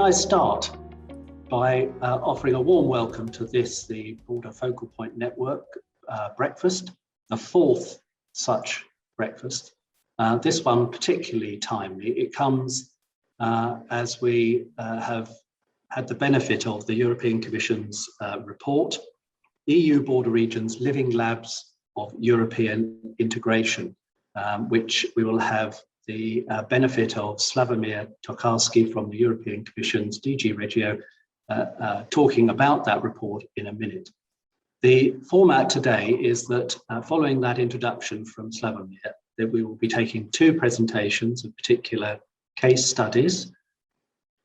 I start by offering a warm welcome to the Border Focal Point Network breakfast, the fourth such breakfast. This one particularly timely. It comes as we have had the benefit of the European Commission's report, EU Border Regions Living Labs of European Integration, which we will have the benefit of Slavomir Tokarski from the European Commission's DG Regio talking about that report in a minute. The format today is that following that introduction from Slavomir, that we will be taking two presentations of particular case studies,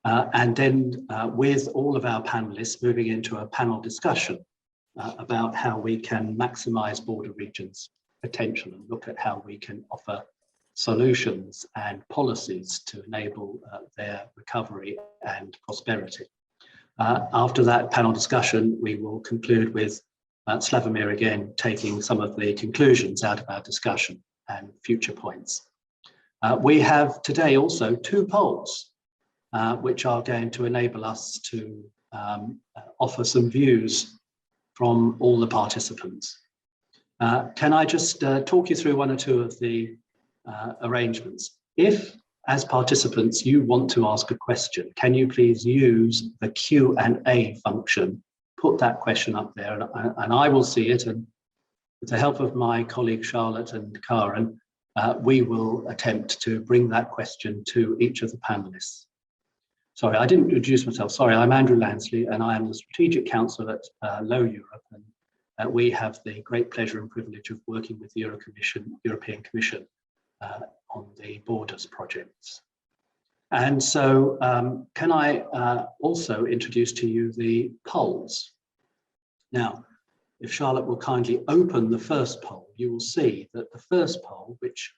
and then with all of our panelists moving into a panel discussion about how we can maximize border regions' potential and look at how we can offer solutions and policies to enable their recovery and prosperity. After that panel discussion, we will conclude with Slavomir again taking some of the conclusions out of our discussion and future points. We have today also two polls, which are going to enable us to offer some views from all the participants. Can I just talk you through one or two of the arrangements? If, as participants, you want to ask a question, can you please use the Q&A function, put that question up there, and I will see it, and with the help of my colleague Charlotte and Karen, we will attempt to bring that question to each of the panelists. Sorry, I didn't introduce myself. Sorry, I'm Andrew Lansley, and I am the Strategic Counsel at Low Europe, and we have the great pleasure and privilege of working with the European Commission on the Borders projects. And so can I also introduce to you the polls? Now, if Charlotte will kindly open the first poll, you will see that the first poll, which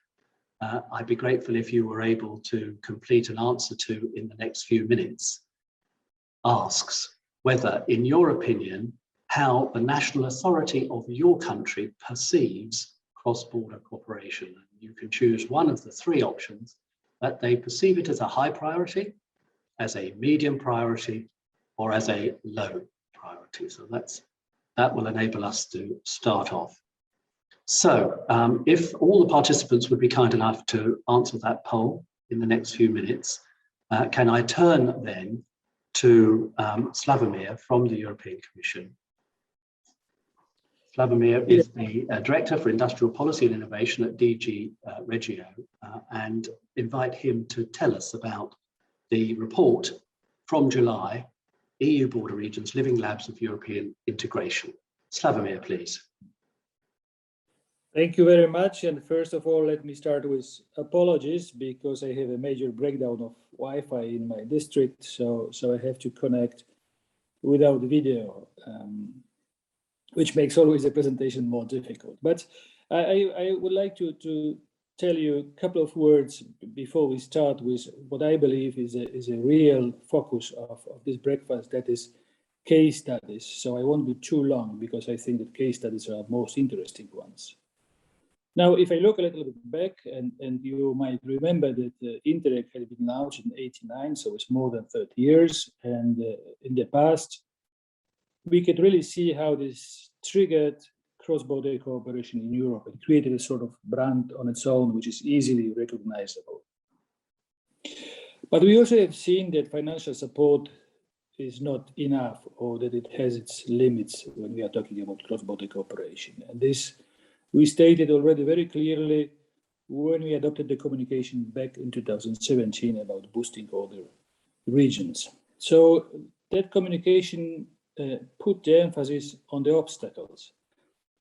I'd be grateful if you were able to complete an answer to in the next few minutes, asks whether, in your opinion, how the national authority of your country perceives cross-border cooperation. You can choose one of the three options, that they perceive it as a high priority, as a medium priority, or as a low priority. So that will enable us to start off. So if all the participants would be kind enough to answer that poll in the next few minutes, can I turn then to Slavomir from the European Commission. Slavomir is the Director for Industrial Policy and Innovation at DG Regio, and invite him to tell us about the report from July, EU Border Regions Living Labs of European Integration. Slavomir, please. Thank you very much. And first of all, let me start with apologies because I have a major breakdown of Wi-Fi in my district, so I have to connect without video. Which makes always a presentation more difficult. But I would like to tell you a couple of words before we start with what I believe is a real focus of this breakfast, that is case studies. So I won't be too long because I think that case studies are most interesting ones. Now, if I look a little bit back, and you might remember that Interreg had been launched in '89, so it's more than 30 years. And in the past, we could really see how this triggered cross-border cooperation in Europe and created a sort of brand on its own, which is easily recognizable. But we also have seen that financial support is not enough, or that it has its limits when we are talking about cross-border cooperation. And this we stated already very clearly when we adopted the communication back in 2017 about boosting other regions. So that communication put the emphasis on the obstacles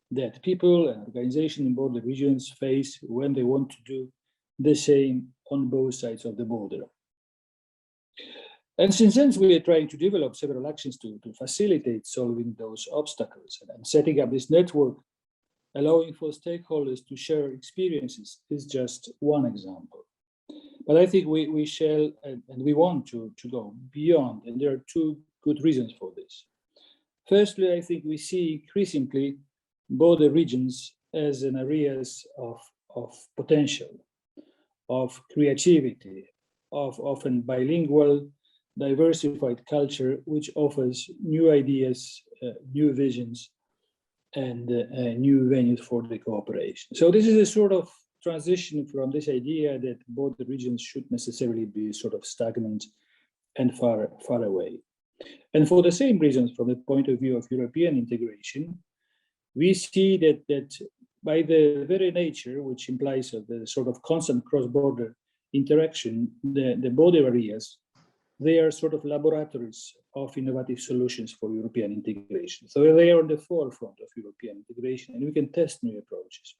that people and organizations in border regions face when they want to do the same on both sides of the border. And since then, we are trying to develop several actions to facilitate solving those obstacles. And setting up this network, allowing for stakeholders to share experiences, is just one example. But I think we shall and we want to go beyond, and there are two good reasons for this. Firstly, I think we see increasingly border regions as an areas of potential, of creativity, of often bilingual diversified culture, which offers new ideas, new visions, and new venues for the cooperation. So this is a sort of transition from this idea that both the regions should necessarily be sort of stagnant and far away. And for the same reasons, from the point of view of European integration, we see that by the very nature, which implies the sort of constant cross-border interaction, the border areas, they are sort of laboratories of innovative solutions for European integration. So they are on the forefront of European integration, and we can test new approaches.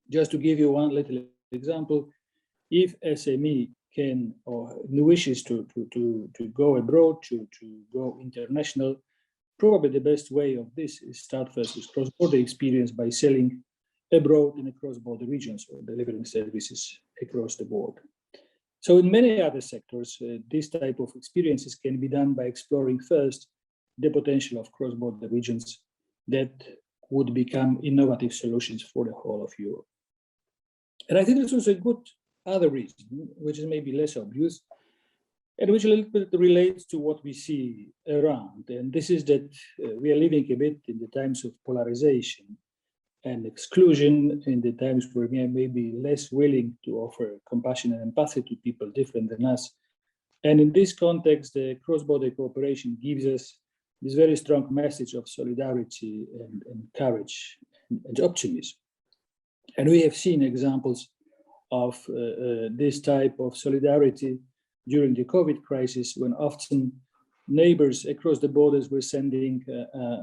Just to give you one little example, if SME can or wishes to go abroad, to go international, probably the best way of this is start first with cross-border experience by selling abroad in cross-border regions or delivering services across the board. So in many other sectors, this type of experiences can be done by exploring first the potential of cross-border regions that would become innovative solutions for the whole of Europe. And I think this was a good other reason, which is maybe less obvious, and which a little bit relates to what we see around. And this is that we are living a bit in the times of polarization and exclusion, in the times where we may be less willing to offer compassion and empathy to people different than us. And in this context, the cross-border cooperation gives us this very strong message of solidarity and courage and optimism. And we have seen examples of this type of solidarity during the COVID crisis, when often neighbors across the borders were sending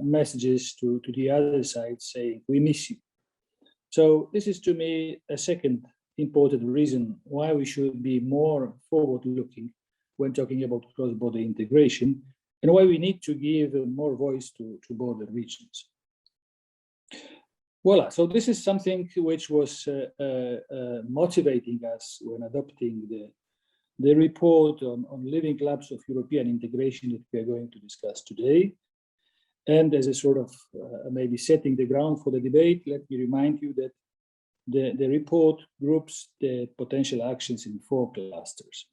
messages to the other side saying, "We miss you." So this is, to me, a second important reason why we should be more forward-looking when talking about cross-border integration, and why we need to give more voice to border regions. Voila, so this is something which was motivating us when adopting the report on living labs of European integration that we are going to discuss today. And as a sort of maybe setting the ground for the debate, let me remind you that the report groups the potential actions in 4 clusters.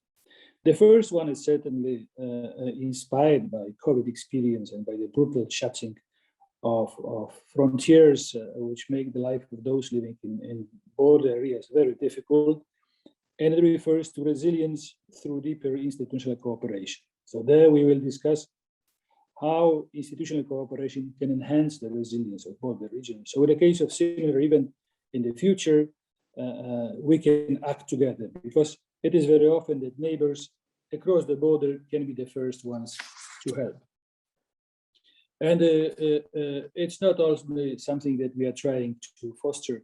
The first one is certainly inspired by COVID experience and by the brutal shutting of frontiers, which make the life of those living in border areas very difficult. And it refers to resilience through deeper institutional cooperation. So there we will discuss how institutional cooperation can enhance the resilience of border regions. So in the case of similar event in the future, we can act together, because it is very often that neighbors across the border can be the first ones to help. And it's not only something that we are trying to foster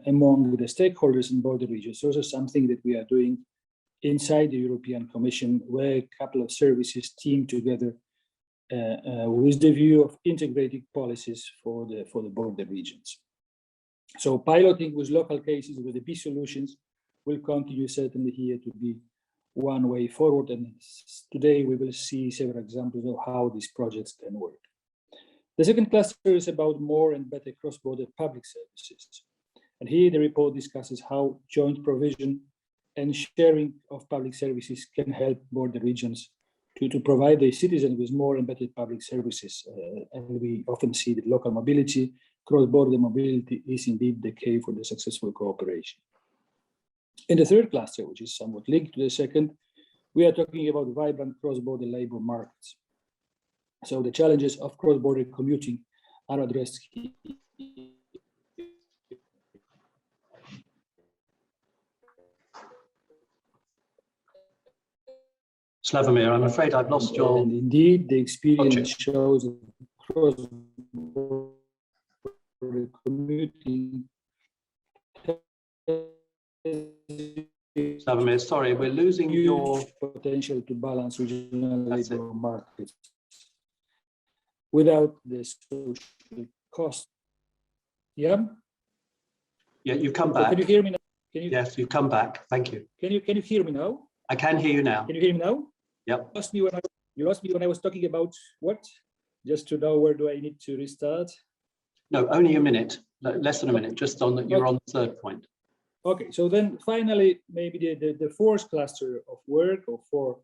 among the stakeholders in border regions, it's also something that we are doing inside the European Commission, where a couple of services team together with the view of integrating policies for the border regions. So piloting with local cases with the B solutions will continue certainly here to be one way forward, and today we will see several examples of how these projects can work. The second cluster is about more and better cross-border public services. And here the report discusses how joint provision and sharing of public services can help border regions to provide their citizens with more and better public services. And we often see that local mobility, cross-border mobility is indeed the key for the successful cooperation. In the third cluster, which is somewhat linked to the second, we are talking about vibrant cross-border labor markets. So the challenges of cross-border commuting are addressed here. Slavomir, I'm afraid I've lost your... And indeed, the experience shows that cross-border commuting. Slavomir, sorry, we're losing your potential to balance regional labor markets without the social cost. Yeah. Yeah, you come back. Can you hear me now? Yes, you come back. Thank you. Can you hear me now? I can hear you now. Can you hear me now? Yep. You lost me when I was talking about what? Just to know where do I need to restart? No, only a minute, less than a minute. Just on that, you're on the third point. Okay, so then finally, maybe the fourth cluster of work or for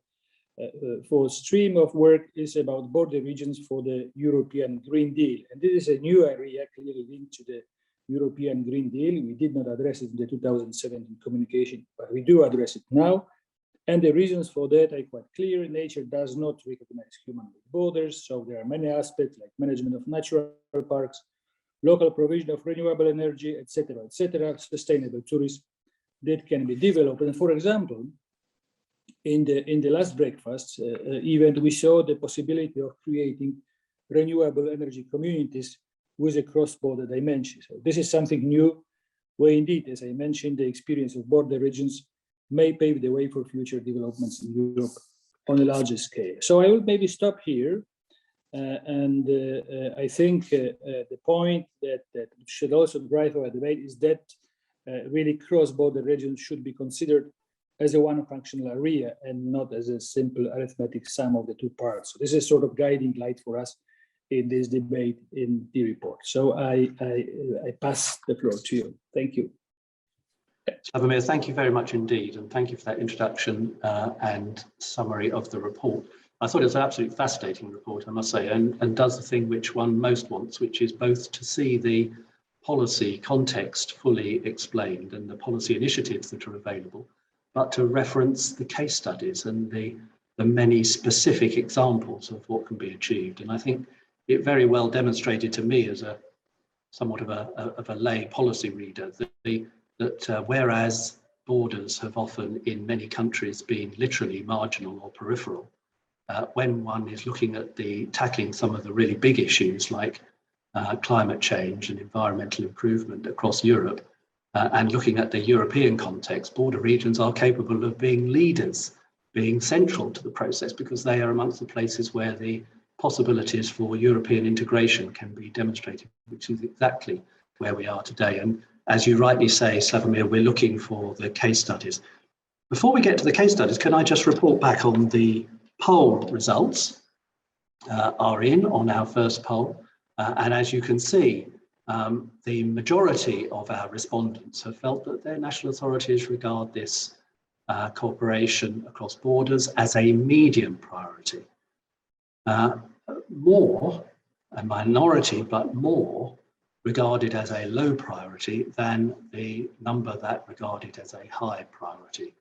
fourth stream of work is about border regions for the European Green Deal. And this is a new area clearly linked to the European Green Deal. We did not address it in the 2017 communication, but we do address it now. And the reasons for that are quite clear. Nature does not recognize human borders, so there are many aspects like management of natural parks, local provision of renewable energy, etc., sustainable tourism that can be developed. And for example, in the last breakfast event, we saw the possibility of creating renewable energy communities with a cross-border dimension. So this is something new, where indeed, as I mentioned, the experience of border regions may pave the way for future developments in Europe on a larger scale. So I will maybe stop here. I think the point that should also drive our debate is that really cross-border regions should be considered as a one functional area and not as a simple arithmetic sum of the two parts. So this is sort of guiding light for us in this debate in the report. So I pass the floor to you. Thank you. Slavomir, thank you very much indeed, and thank you for that introduction and summary of the report. I thought it was an absolutely fascinating report, I must say, and does the thing which one most wants, which is both to see the policy context fully explained and the policy initiatives that are available, but to reference the case studies and the many specific examples of what can be achieved. And I think it very well demonstrated to me as a somewhat of a lay policy reader that whereas borders have often in many countries been literally marginal or peripheral, when one is looking at tackling some of the really big issues like climate change and environmental improvement across Europe, and looking at the European context, border regions are capable of being leaders, being central to the process, because they are amongst the places where the possibilities for European integration can be demonstrated, which is exactly where we are today. And as you rightly say, Slavomir, we're looking for the case studies. Before we get to the case studies, can I just report back on the poll results are in on our first poll. And as you can see, the majority of our respondents have felt that their national authorities regard this cooperation across borders as a medium priority. More, a minority, but more, regarded as a low priority than the number that regarded as a high priority.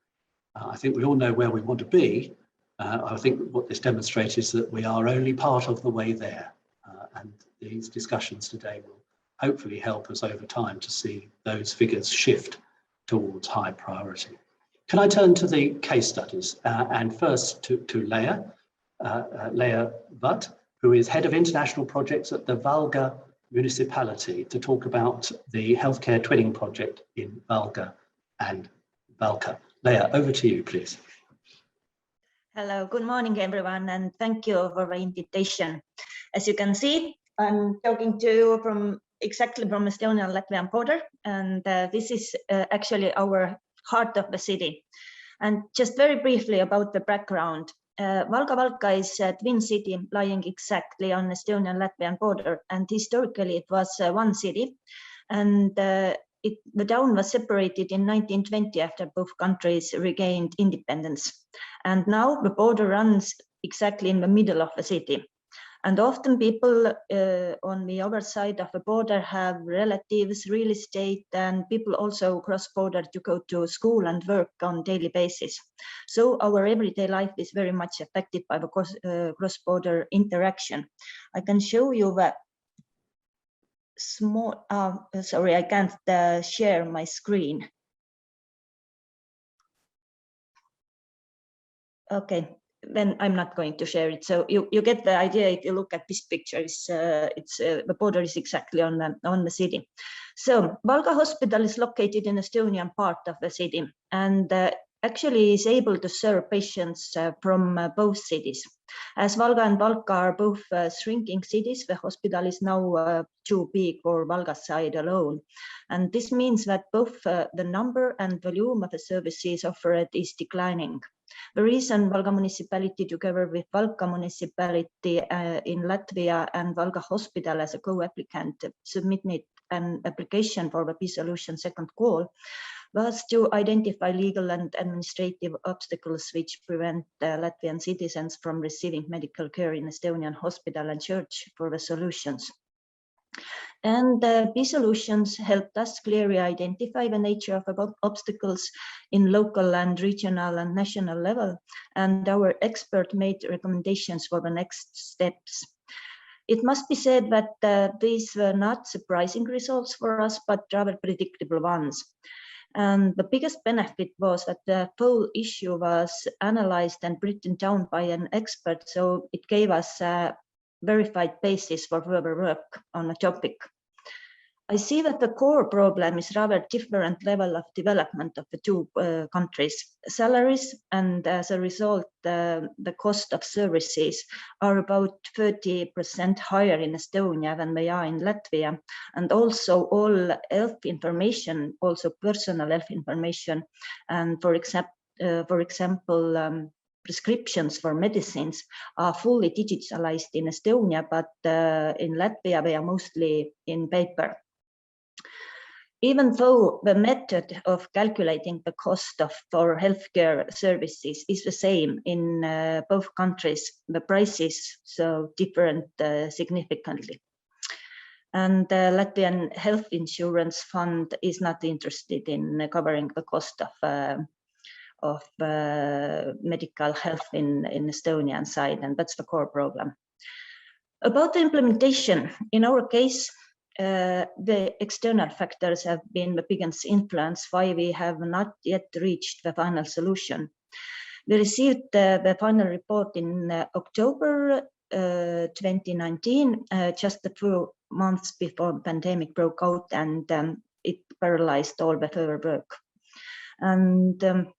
I think we all know where we want to be. I think what this demonstrates is that we are only part of the way there. And these discussions today will hopefully help us over time to see those figures shift towards high priority. Can I turn to the case studies? And first to Leah Butt, who is Head of International Projects at the Valga municipality, to talk about the healthcare twinning project in Valga and Valka. Leah, over to you, please. Hello, good morning, everyone, and thank you for the invitation. As you can see, I'm talking to you exactly from Estonian-Latvian border, and this is actually our heart of the city. And just very briefly about the background. Valga is a twin city lying exactly on Estonian-Latvian border, and historically it was one city, and the town was separated in 1920 after both countries regained independence. And now the border runs exactly in the middle of the city. And often people on the other side of the border have relatives, real estate, and people also cross border to go to school and work on daily basis. So our everyday life is very much affected by the cross-border interaction. I can show you that small, sorry, I can't share my screen. Okay, then I'm not going to share it. So you get the idea if you look at this picture. The border is exactly on the city. So Valga Hospital is located in the Estonian part of the city, and actually is able to serve patients from both cities. As Valga and Valka are both shrinking cities, the hospital is now too big for Valga side alone. And this means that both the number and volume of the services offered is declining. The reason Valga municipality, together with Valka municipality in Latvia and Valga Hospital as a co-applicant, submitted an application for the B-Solution second call, was to identify legal and administrative obstacles which prevent Latvian citizens from receiving medical care in Estonian hospital and search for the solutions. And these solutions helped us clearly identify the nature of obstacles in local and regional and national level, and our expert made recommendations for the next steps. It must be said that these were not surprising results for us, but rather predictable ones. And the biggest benefit was that the whole issue was analyzed and written down by an expert, so it gave us a verified basis for further work on a topic. I see that the core problem is rather different level of development of the two countries. Salaries, and as a result, the cost of services are about 30% higher in Estonia than they are in Latvia. And also all health information, also personal health information, and for example, prescriptions for medicines are fully digitalized in Estonia, but in Latvia, they are mostly in paper. Even though the method of calculating the cost for healthcare services is the same in both countries, the prices so different significantly. And the Latvian Health Insurance Fund is not interested in covering the cost of medical health in Estonian side, and that's the core problem. About the implementation, in our case, the external factors have been the biggest influence why we have not yet reached the final solution. We received the final report in October 2019, just a few months before the pandemic broke out, and it paralyzed all the further work. And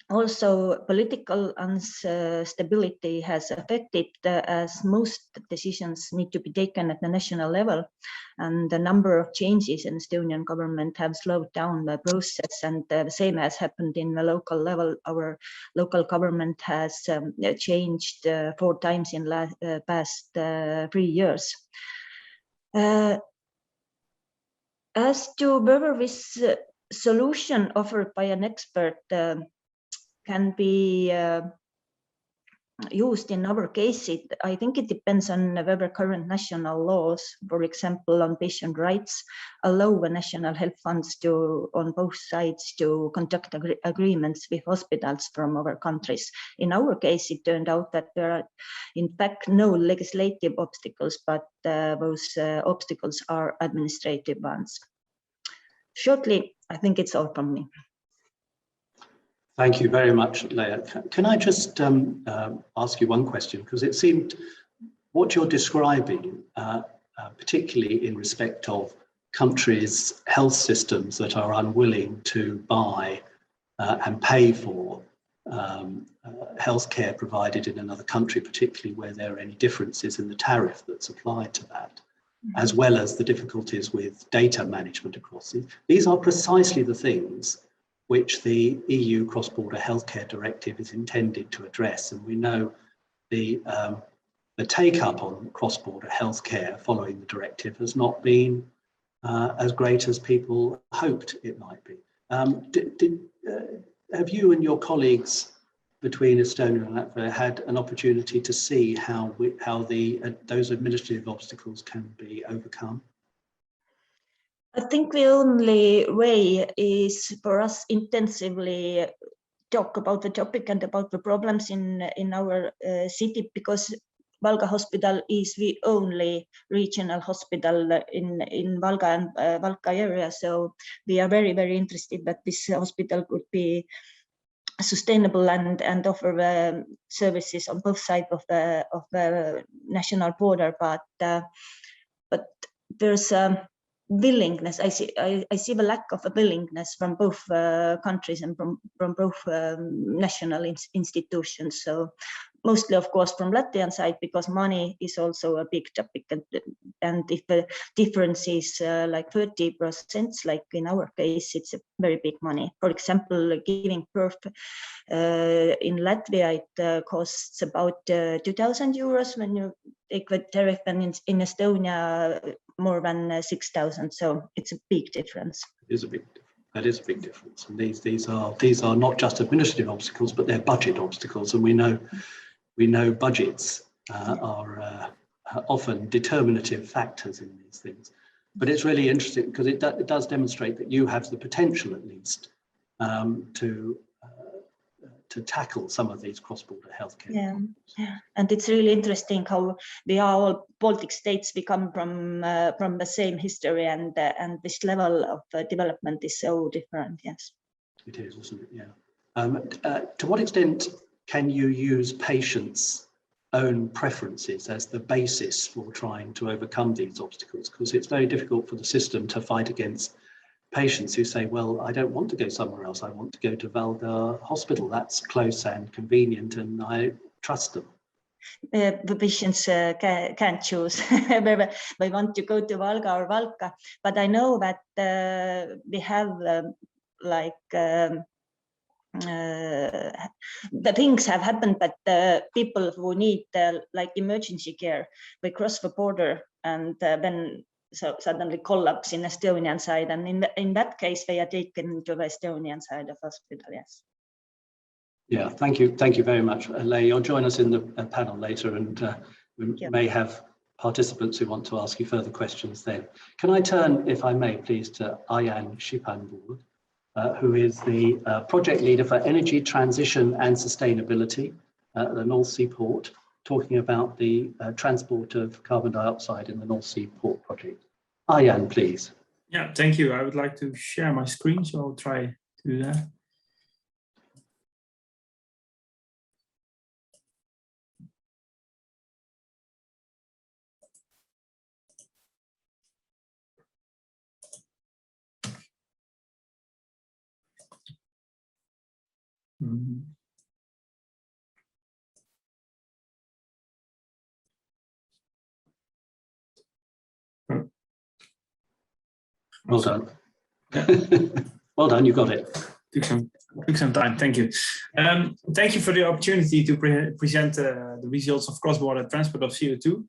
also, political instability has affected as most decisions need to be taken at the national level, and the number of changes in Estonian government have slowed down the process, and the same has happened in the local level. Our local government has changed 4 times in the past 3 years. As to whether this solution offered by an expert can be used in our case, I think it depends on whether current national laws, for example, on patient rights, allow the national health funds to, on both sides, to conduct agreements with hospitals from other countries. In our case, it turned out that there are, in fact, no legislative obstacles, but those obstacles are administrative ones. Shortly, I think it's all from me. Thank you very much, Leah. Can I just ask you one question? Because it seemed what you're describing, particularly in respect of countries' health systems that are unwilling to buy and pay for healthcare provided in another country, particularly where there are any differences in the tariff that's applied to that, as well as the difficulties with data management across it. These are precisely the things which the EU Cross-Border Healthcare Directive is intended to address. And we know the take-up on cross-border healthcare following the directive has not been as great as people hoped it might be. Have you and your colleagues between Estonia and Latvia had an opportunity to see how those administrative obstacles can be overcome? I think the only way is for us intensively talk about the topic and about the problems in our city, because Valga Hospital is the only regional hospital in Valga and Valka area. So we are very, very interested that this hospital could be sustainable and offer services on both sides of the national border. But there's willingness. I see the lack of a willingness from both countries and from both national institutions. So mostly, of course, from Latvian side, because money is also a big topic, and if the difference is like 30%, like in our case, it's a very big money. For example, giving birth in Latvia, it costs about 2,000 euros when you take the tariff, and in Estonia more than 6,000. So it's a big difference. It is a big difference. That is a big difference, and these are not just administrative obstacles, but they're budget obstacles, and we know budgets are often determinative factors in these things. But it's really interesting because it does demonstrate that you have the potential, at least, to tackle some of these cross-border healthcare. Yeah, and it's really interesting how we are all Baltic states. We come from the same history, and this level of development is so different. Yes, it is, isn't it? Yeah. To what extent can you use patients' own preferences as the basis for trying to overcome these obstacles? Because it's very difficult for the system to fight against patients who say, well, I don't want to go somewhere else. I want to go to Valga Hospital. That's close and convenient, and I trust them. The patients can't choose whether they want to go to Valga or Valka. But I know that we have the things have happened that the people who need like emergency care, they cross the border and then suddenly collapse in Estonian side, and in that case they are taken to the Estonian side of hospital. Yes. Yeah, thank you very much, Lei. You'll join us in the panel later, and we may have participants who want to ask you further questions then. Can I turn, if I may, please, to Arjan Schipanburg, who is the project leader for energy transition and sustainability at the North Sea Port, talking about the transport of carbon dioxide in the North Sea Port project. Arjan, please. Yeah, thank you. I would like to share my screen, so I'll try to do that. Well done. Yeah. Well done, you got it. Took some time, thank you. Thank you for the opportunity to present the results of cross-border transport of CO2.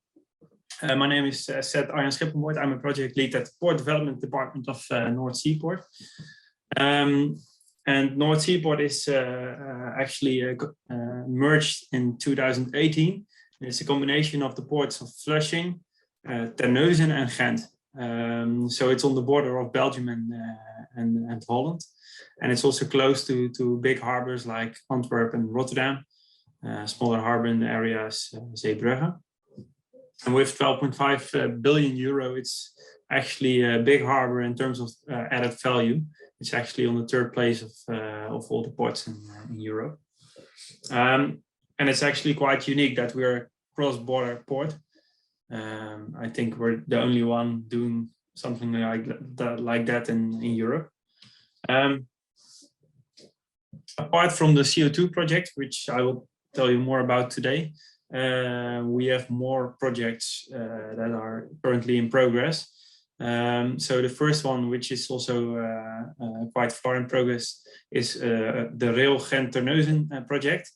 My name is, as said, Arjan Schipanburg. I'm a project lead at the Port Development Department of North Sea Port. And North Sea Port is actually merged in 2018. It's a combination of the ports of Flushing, Terneuzen and Ghent. So it's on the border of Belgium and Holland. And it's also close to big harbors like Antwerp and Rotterdam, smaller harbor in the areas, Zeebrugge. And with 12.5 billion euro, it's actually a big harbor in terms of added value. It's actually on the third place of all the ports in Europe. And it's actually quite unique that we're a cross-border port. I think we're the only one doing something like that in Europe. Apart from the CO2 project, which I will tell you more about today, we have more projects that are currently in progress. So the first one, which is also quite far in progress, is the Rail Ghent-Terneuzen project.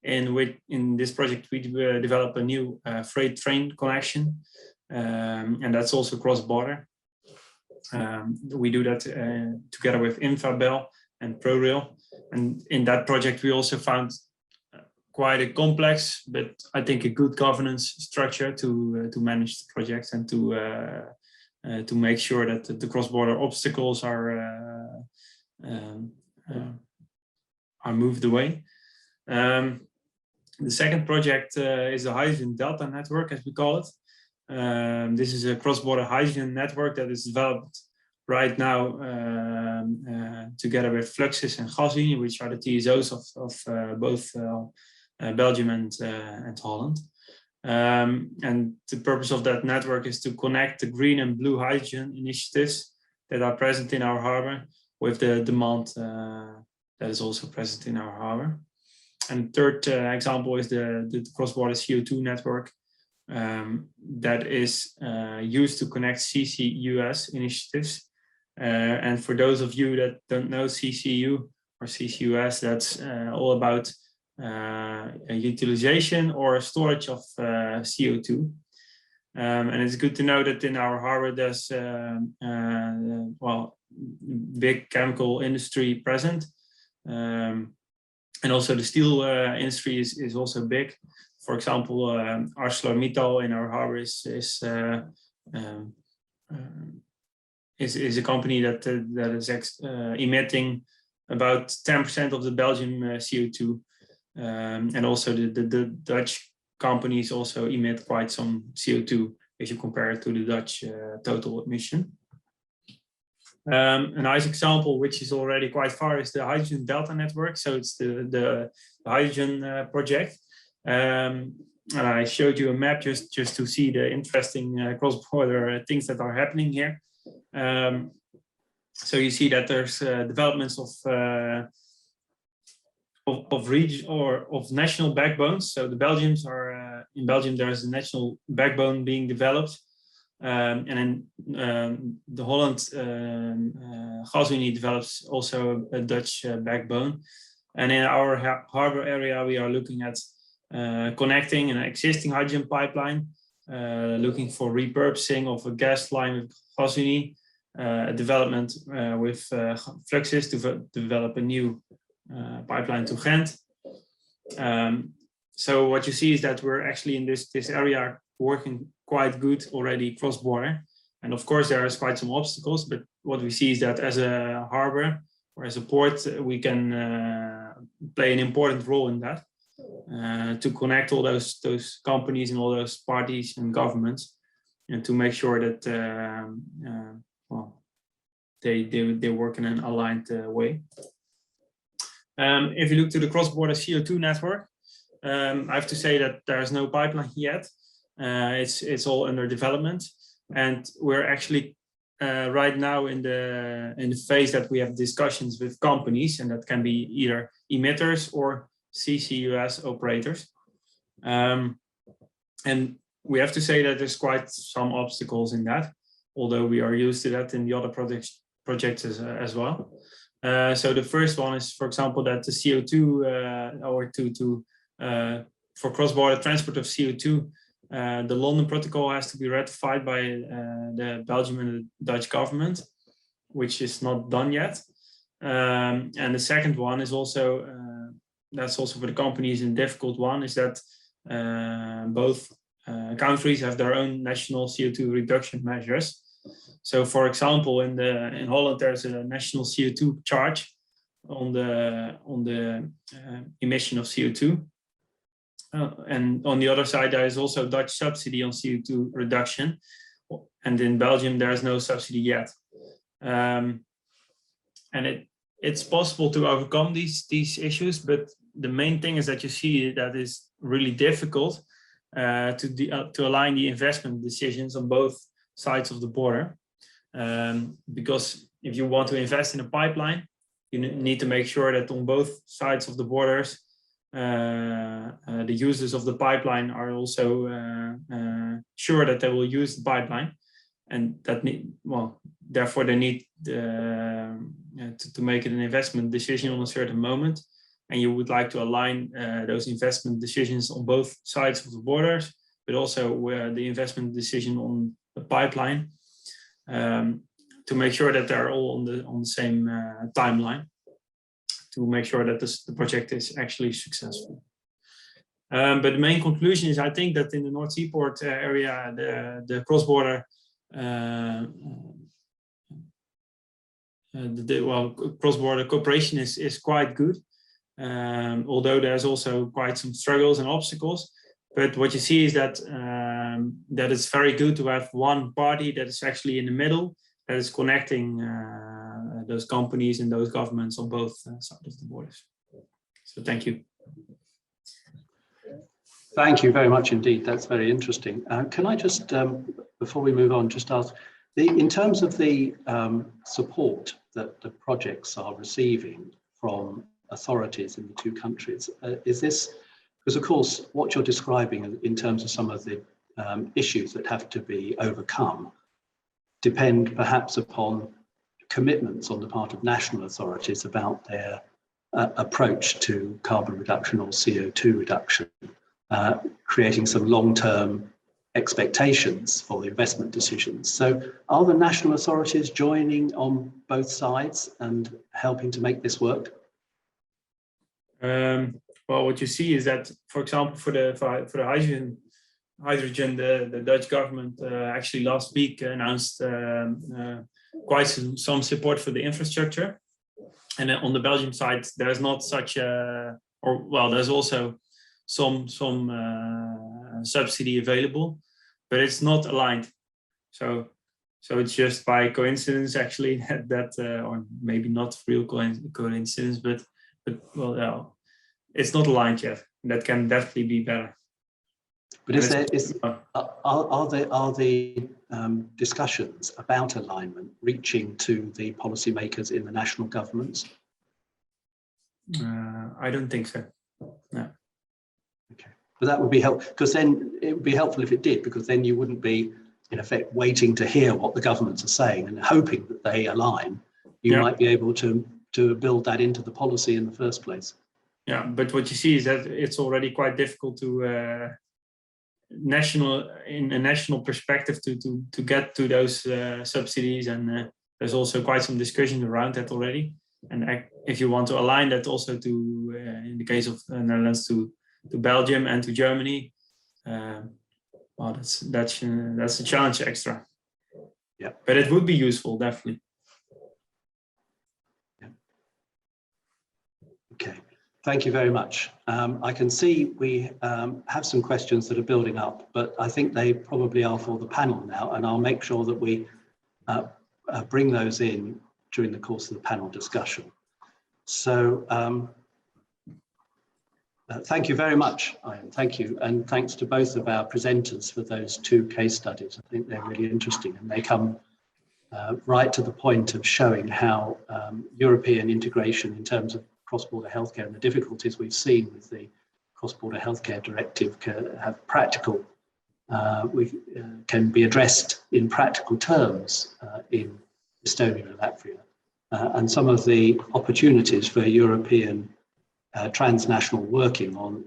In this project, we develop a new freight train connection, and that's also cross-border. We do that together with Infabel and ProRail. And in that project, we also found quite a complex, but I think a good governance structure to manage the project and to make sure that the cross-border obstacles are moved away. The second project is the Hydrogen Delta Network, as we call it. This is a cross-border hydrogen network that is developed right now together with Fluxys and Gasunie, which are the TSOs of both Belgium and Holland. And the purpose of that network is to connect the green and blue hydrogen initiatives that are present in our harbor with the demand that is also present in our harbor. And third example is the cross-border CO2 network that is used to connect CCUS initiatives. And for those of you that don't know CCU or CCUS, that's all about utilization or storage of CO2. And it's good to know that in our harbor there's big chemical industry present. And also the steel industry is also big. For example, ArcelorMittal in our harbor is a company that is emitting about 10% of the Belgian CO2, and also the Dutch companies also emit quite some CO2 if you compare it to the Dutch total emission. A nice example, which is already quite far, is the hydrogen delta network. So it's the hydrogen project. I showed you a map just to see the interesting cross-border things that are happening here. So you see that there's developments of region or of national backbones. So the Belgians are in Belgium. There's a national backbone being developed. And in the Holland GasUnie develops also a Dutch backbone. And in our harbor area, we are looking at connecting an existing hydrogen pipeline, looking for repurposing of a gas line with GasUnie, development with Fluxys to develop a new pipeline to Ghent. So what you see is that we're actually in this area working quite good already cross-border. And of course, there is quite some obstacles, but what we see is that as a harbor or as a port, we can play an important role in that, to connect all those companies and all those parties and governments, and to make sure that they work in an aligned way. If you look to the cross-border CO2 network, I have to say that there is no pipeline yet. It's all under development, and we're actually right now in the phase that we have discussions with companies, and that can be either emitters or CCUS operators. And we have to say that there's quite some obstacles in that, although we are used to that in the other projects as well. So the first one is, for example, that the CO2 for cross-border transport of CO2, the London Protocol has to be ratified by the Belgian and the Dutch government, which is not done yet. And the second one is also, that's also for the companies a difficult one, is that both countries have their own national CO2 reduction measures. So, for example, in Holland, there's a national CO2 charge on the emission of CO2. And on the other side, there is also Dutch subsidy on CO2 reduction. And in Belgium, there is no subsidy yet. And it's possible to overcome these issues, but the main thing is that you see that it's really difficult to align the investment decisions on both sides of the border. Because if you want to invest in a pipeline, you need to make sure that on both sides of the borders, the users of the pipeline are also sure that they will use the pipeline, and that therefore they need to make an investment decision on a certain moment, and you would like to align those investment decisions on both sides of the borders, but also the investment decision on the pipeline, to make sure that they're all on the same timeline, to make sure that the project is actually successful. But the main conclusion is, I think that in the North Seaport area, the cross-border cross-border cooperation is quite good, although there's also quite some struggles and obstacles. But what you see is that that it's very good to have one party that is actually in the middle, that is connecting those companies and those governments on both sides of the borders. So thank you. Thank you very much indeed. That's very interesting. Can I just, before we move on, just ask, in terms of the support that the projects are receiving from authorities in the two countries, is this, because of course what you're describing in terms of some of the issues that have to be overcome depend perhaps upon commitments on the part of national authorities about their approach to carbon reduction or CO2 reduction, creating some long-term expectations for the investment decisions. So are the national authorities joining on both sides and helping to make this work? Well, what you see is that, for example, for the hydrogen, the Dutch government actually last week announced quite some support for the infrastructure. And on the Belgian side, there's not such a, there's also some subsidy available, but it's not aligned. So it's just by coincidence actually that or maybe not real coincidence, but well, it's not aligned yet. That can definitely be better. But are the discussions about alignment reaching to the policymakers in the national governments? I don't think so. No. Okay, but that would be helpful, because then it would be helpful if it did, because then you wouldn't be in effect waiting to hear what the governments are saying and hoping that they align. You might be able to build that into the policy in the first place. Yeah, but what you see is that it's already quite difficult to in a national perspective to get to those subsidies, and there's also quite some discussion around that already. And if you want to align that also to, in the case of Netherlands, to Belgium and to Germany, well, that's a challenge extra. Yeah, but it would be useful, definitely. Yeah. Okay. Thank you very much. I can see we have some questions that are building up, but I think they probably are for the panel now, and I'll make sure that we bring those in during the course of the panel discussion. So thank you very much, Ian. Thank you, and thanks to both of our presenters for those two case studies. I think they're really interesting, and they come right to the point of showing how European integration in terms of cross-border healthcare and the difficulties we've seen with the cross-border healthcare directive have practical, can be addressed in practical terms in Estonia and Latvia. And some of the opportunities for European transnational working on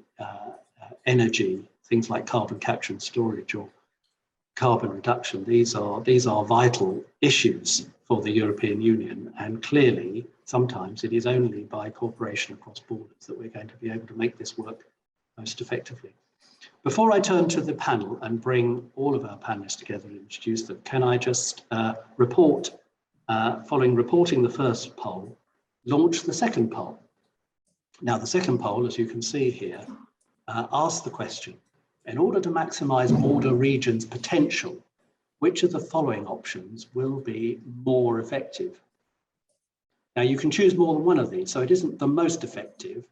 energy, things like carbon capture and storage or carbon reduction, these are vital issues for the European Union, and clearly sometimes it is only by cooperation across borders that we're going to be able to make this work most effectively. Before I turn to the panel and bring all of our panelists together and introduce them, can I just report, following reporting the first poll, launch the second poll. Now the second poll, as you can see here, asks the question: in order to maximise border regions' potential, which of the following options will be more effective? Now you can choose more than one of these, so it isn't the most effective.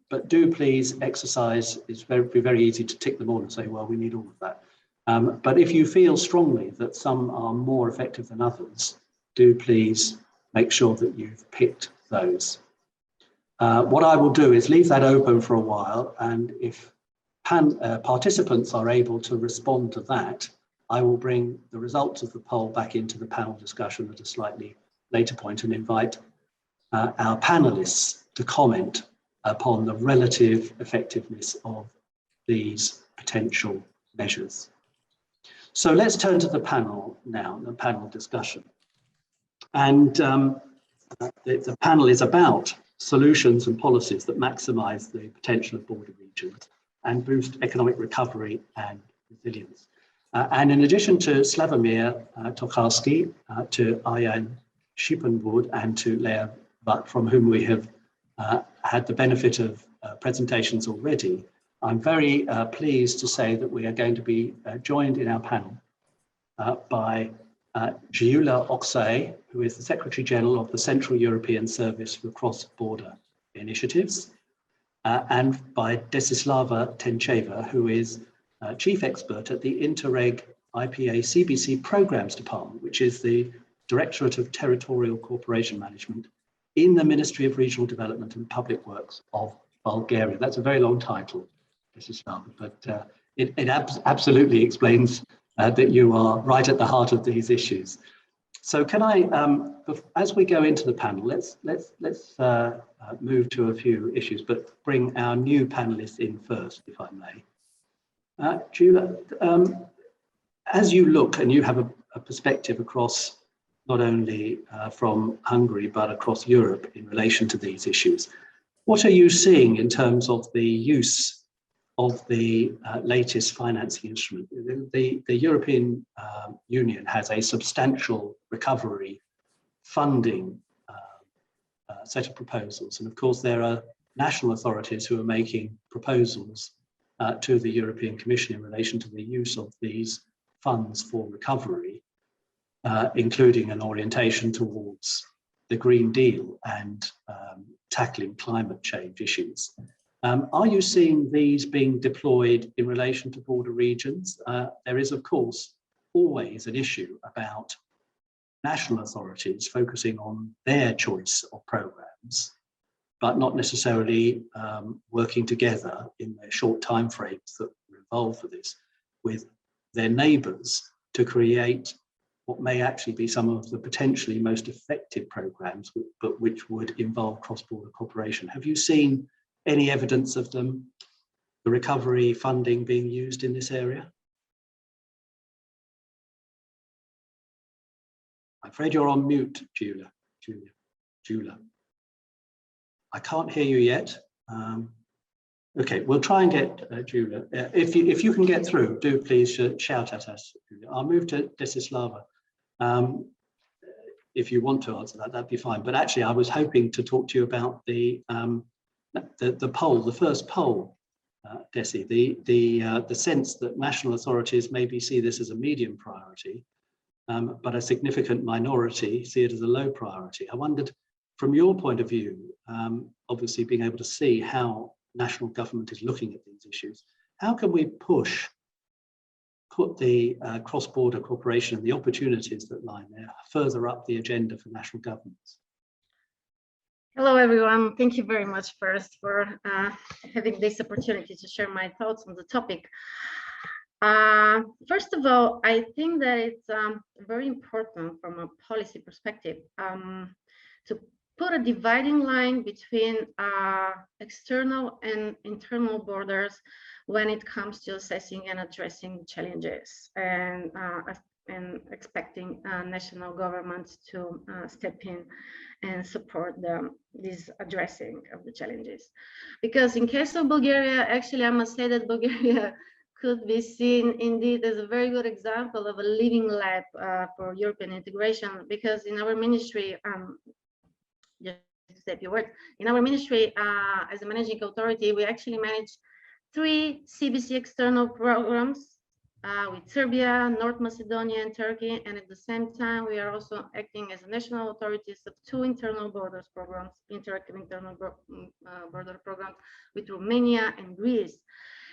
But do please exercise, it's very easy to tick them all and say, well, we need all of that. But if you feel strongly that some are more effective than others, do please make sure that you've picked those. What I will do is leave that open for a while, and if participants are able to respond to that, I will bring the results of the poll back into the panel discussion at a slightly later point and invite our panelists to comment upon the relative effectiveness of these potential measures. So let's turn to the panel now, the panel discussion. And the panel is about solutions and policies that maximise the potential of border regions and boost economic recovery and resilience. And in addition to Slavomir Tokarski, to Ian Schippenwood, and to Lea Butt, from whom we have had the benefit of presentations already, I'm very pleased to say that we are going to be joined in our panel by Gyula Oksay, who is the Secretary General of the Central European Service for Cross-Border Initiatives, and by Desislava Tencheva, who is Chief Expert at the Interreg IPA CBC Programs Department, which is the Directorate of Territorial Cooperation Management in the Ministry of Regional Development and Public Works of Bulgaria. That's a very long title, Desislava, but it absolutely explains that you are right at the heart of these issues. So can I, as we go into the panel, let's move to a few issues, but bring our new panelists in first, if I may. Julia, as you look and you have a perspective across not only from Hungary, but across Europe in relation to these issues, what are you seeing in terms of the use of the latest financing instrument? The European Union has a substantial recovery funding set of proposals. And of course, there are national authorities who are making proposals to the European Commission in relation to the use of these funds for recovery, including an orientation towards the Green Deal and tackling climate change issues. Are you seeing these being deployed in relation to border regions? There is, of course, always an issue about national authorities focusing on their choice of programs, but not necessarily working together in their short timeframes that are involved for this with their neighbours to create what may actually be some of the potentially most effective programs, but which would involve cross-border cooperation. Have you seen any evidence of the recovery funding being used in this area? I'm afraid you're on mute, Julia. I can't hear you yet. Okay, we'll try and get Julia. If you can get through, do please shout at us, Julia. I'll move to Desislava. If you want to answer that, that'd be fine. But actually, I was hoping to talk to you about the poll, the first poll, Desi, the sense that national authorities maybe see this as a medium priority, but a significant minority see it as a low priority. I wondered, from your point of view, obviously being able to see how national government is looking at these issues, how can we put the cross-border cooperation and the opportunities that lie there further up the agenda for national governments? Hello, everyone. Thank you very much first for having this opportunity to share my thoughts on the topic. First of all, I think that it's very important from a policy perspective to put a dividing line between external and internal borders when it comes to assessing and addressing challenges and expecting national governments to step in and support this addressing of the challenges. Because in case of Bulgaria, actually, I must say that Bulgaria could be seen indeed as a very good example of a living lab for European integration, because in our ministry, just to say a few words, in our ministry, as a managing authority, we actually manage 3 CBC external programs with Serbia, North Macedonia, and Turkey, and at the same time, we are also acting as national authorities of 2 internal borders programs, interactive internal border programs with Romania and Greece.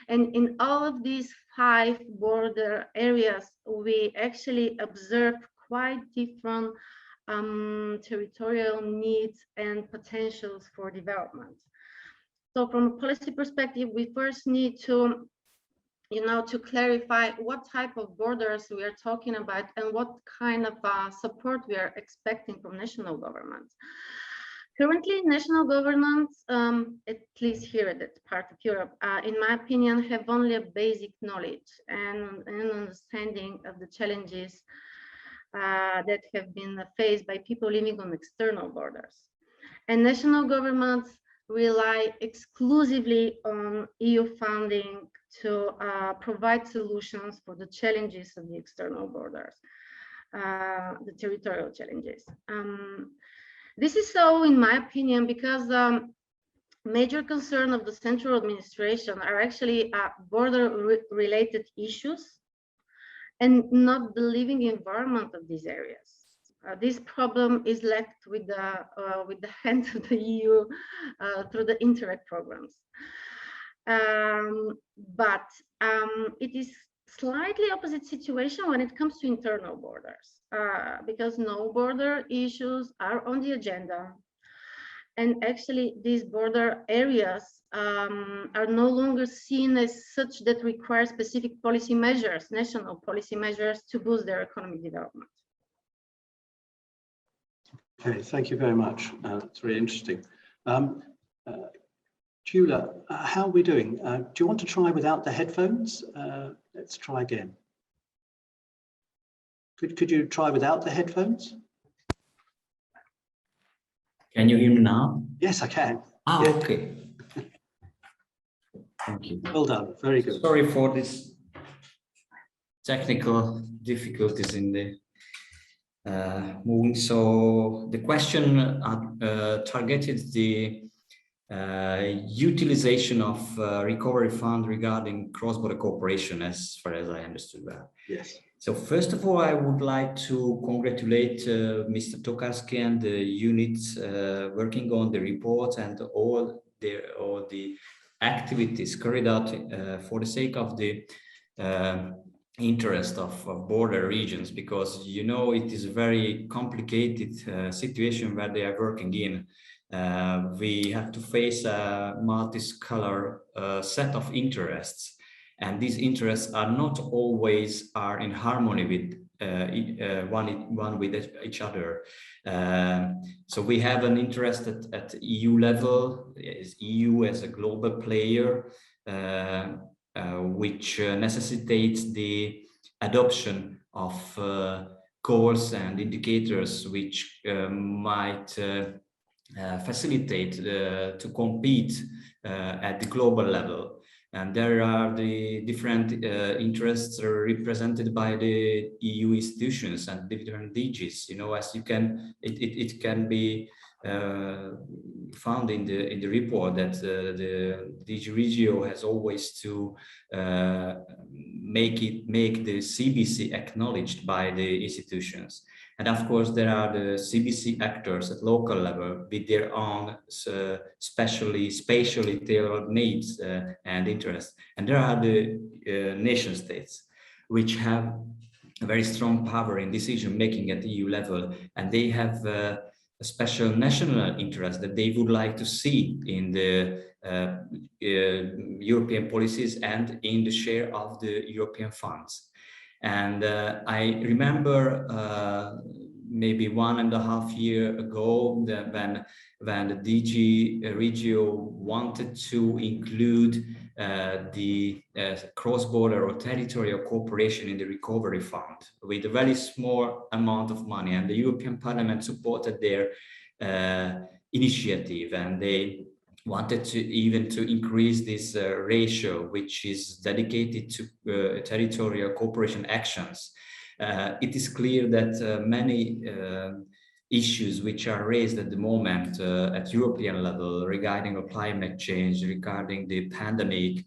And in all of these 5 border areas, we actually observe quite different territorial needs and potentials for development. So from a policy perspective, we first need to to clarify what type of borders we are talking about and what kind of support we are expecting from national governments. Currently, national governments, at least here in that part of Europe, in my opinion, have only a basic knowledge and an understanding of the challenges that have been faced by people living on external borders. And national governments rely exclusively on EU funding to provide solutions for the challenges of the external borders, the territorial challenges. This is so, in my opinion, because major concern of the central administration are actually border-related issues and not the living environment of these areas. This problem is left with the hand of the EU through the Interreg programs. But it is slightly opposite situation when it comes to internal borders, because no border issues are on the agenda. And actually, these border areas are no longer seen as such that require specific policy measures, national policy measures to boost their economic development. Okay, thank you very much. That's really interesting. Julia, how are we doing? Do you want to try without the headphones? Let's try again. Could you try without the headphones? Can you hear me now? Yes, I can. Ah, Yeah. okay. Thank you. Well done. Very good. Sorry for this technical difficulties in the moving. So the question targeted the utilization of recovery fund regarding cross-border cooperation, as far as I understood well. Yes. So first of all, I would like to congratulate Mr. Tokarski and the units working on the report and all the activities carried out for the sake of the interest of border regions, because you know it is a very complicated situation where they are working in. We have to face a multi-scalar set of interests, and these interests are not always in harmony with one with each other. So we have an interest at EU level, as EU as a global player, which necessitates the adoption of goals and indicators which might facilitate to compete at the global level. And there are the different interests represented by the EU institutions and different DGs. You know, as you can, it can be found in the report that the DG Regio has always to make the CBC acknowledged by the institutions. And of course, there are the CBC actors at local level with their own spatially tailored needs and interests. And there are the nation states, which have a very strong power in decision making at the EU level, and they have a special national interest that they would like to see in the European policies and in the share of the European funds. And I remember maybe 1.5 years ago that when the DG Regio wanted to include the cross-border or territorial cooperation in the recovery fund with a very small amount of money, and the European Parliament supported their initiative, and they wanted to even to increase this ratio, which is dedicated to territorial cooperation actions. It is clear that many issues which are raised at the moment at European level regarding climate change, regarding the pandemic,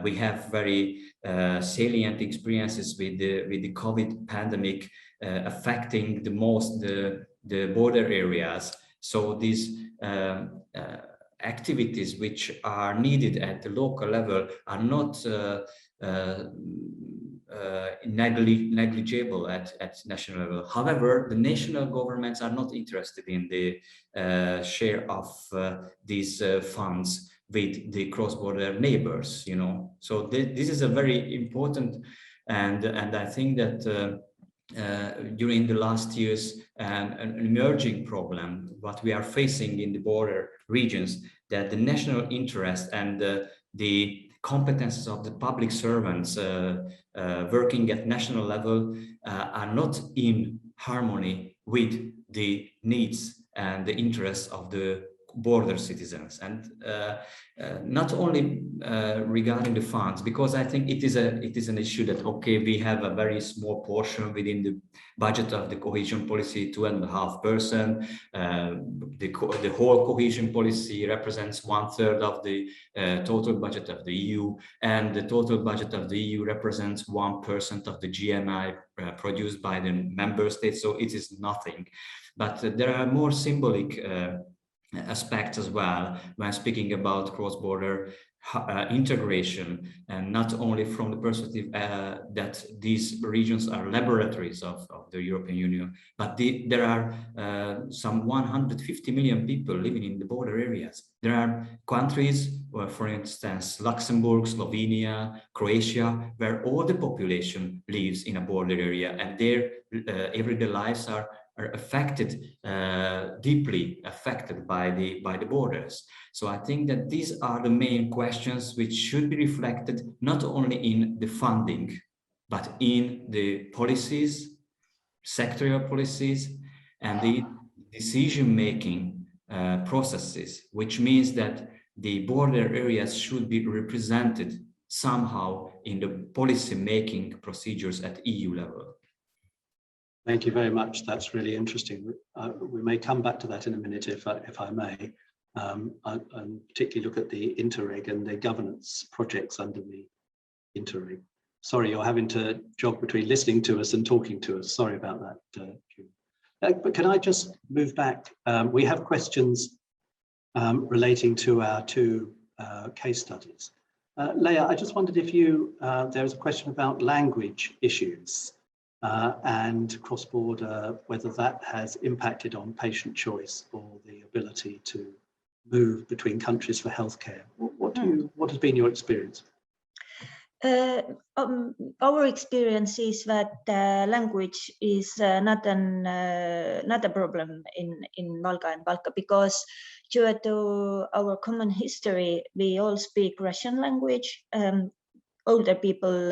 we have very salient experiences with the COVID pandemic affecting the most the border areas. So these activities which are needed at the local level are not negligible at national level. However, the national governments are not interested in the share of these funds with the cross-border neighbors, you know. So this is a very important, and I think that during the last years, an emerging problem, what we are facing in the border regions, that the national interest and the competences of the public servants working at national level are not in harmony with the needs and the interests of the border citizens. And not only regarding the funds, because I think it is an issue that, okay, we have a very small portion within the budget of the cohesion policy, 2.5%. The whole cohesion policy represents 1/3 of the total budget of the EU, and the total budget of the EU represents 1% of the GNI produced by the member states. So it is nothing, but there are more symbolic aspects as well when speaking about cross-border integration, and not only from the perspective that these regions are laboratories of the European Union, but there are some 150 million people living in the border areas. There are countries, for instance, Luxembourg, Slovenia, Croatia, where all the population lives in a border area, and their everyday lives are are affected, deeply affected by the borders. So I think that these are the main questions which should be reflected not only in the funding, but in the policies, sectorial policies, and the decision-making processes, which means that the border areas should be represented somehow in the policy-making procedures at EU level. Thank you very much. That's really interesting. We may come back to that in a minute, if I may, and particularly look at the Interreg and the governance projects under the Interreg. Sorry, you're having to jog between listening to us and talking to us. Sorry about that, but can I just move back? We have questions relating to our two case studies. Leah, I just wondered if there was a question about language issues and cross-border, whether that has impacted on patient choice or the ability to move between countries for healthcare. What has been your experience? Our experience is that language is not a problem in Valga and Valka, because due to our common history, we all speak Russian language. Older people,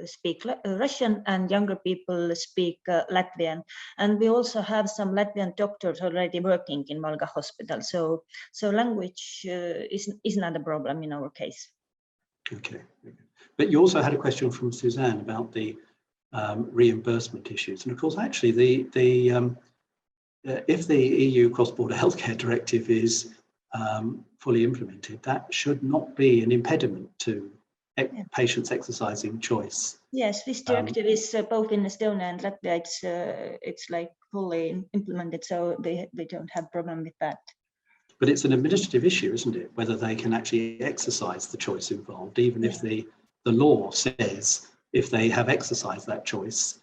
speak Russian, and younger people speak Latvian. And we also have some Latvian doctors already working in Valga Hospital. So language is not a problem in our case. Okay, but you also had a question from Suzanne about the reimbursement issues, and of course, actually, if the EU cross-border healthcare directive is fully implemented, that should not be an impediment to patients exercising choice. Yes, this directive is both in Estonia and Latvia. It's like fully implemented, so they don't have problem with that. But it's an administrative issue, isn't it? Whether they can actually exercise the choice involved, even if the law says if they have exercised that choice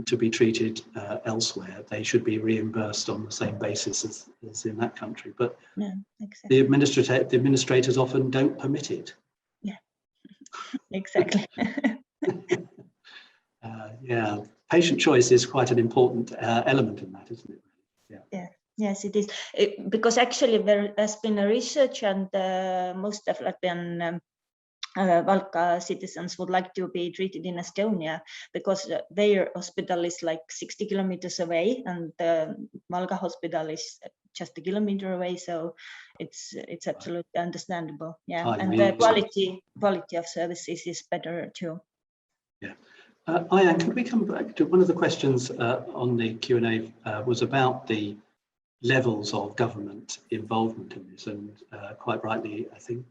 to be treated elsewhere, they should be reimbursed on the same basis as in that country. But exactly. the administrators often don't permit it. Yeah, exactly. Yeah, patient choice is quite an important element in that, isn't it? Yeah. Yes, it is. Because actually there has been a research, and most of Latvian Valka citizens would like to be treated in Estonia, because their hospital is like 60 kilometers away, and Valka hospital is just a kilometer away. So it's absolutely understandable. Yeah, and the quality of services is better too. Yeah. Ayan, could we come back to one of the questions on the Q&A was about the levels of government involvement in this, and quite rightly, I think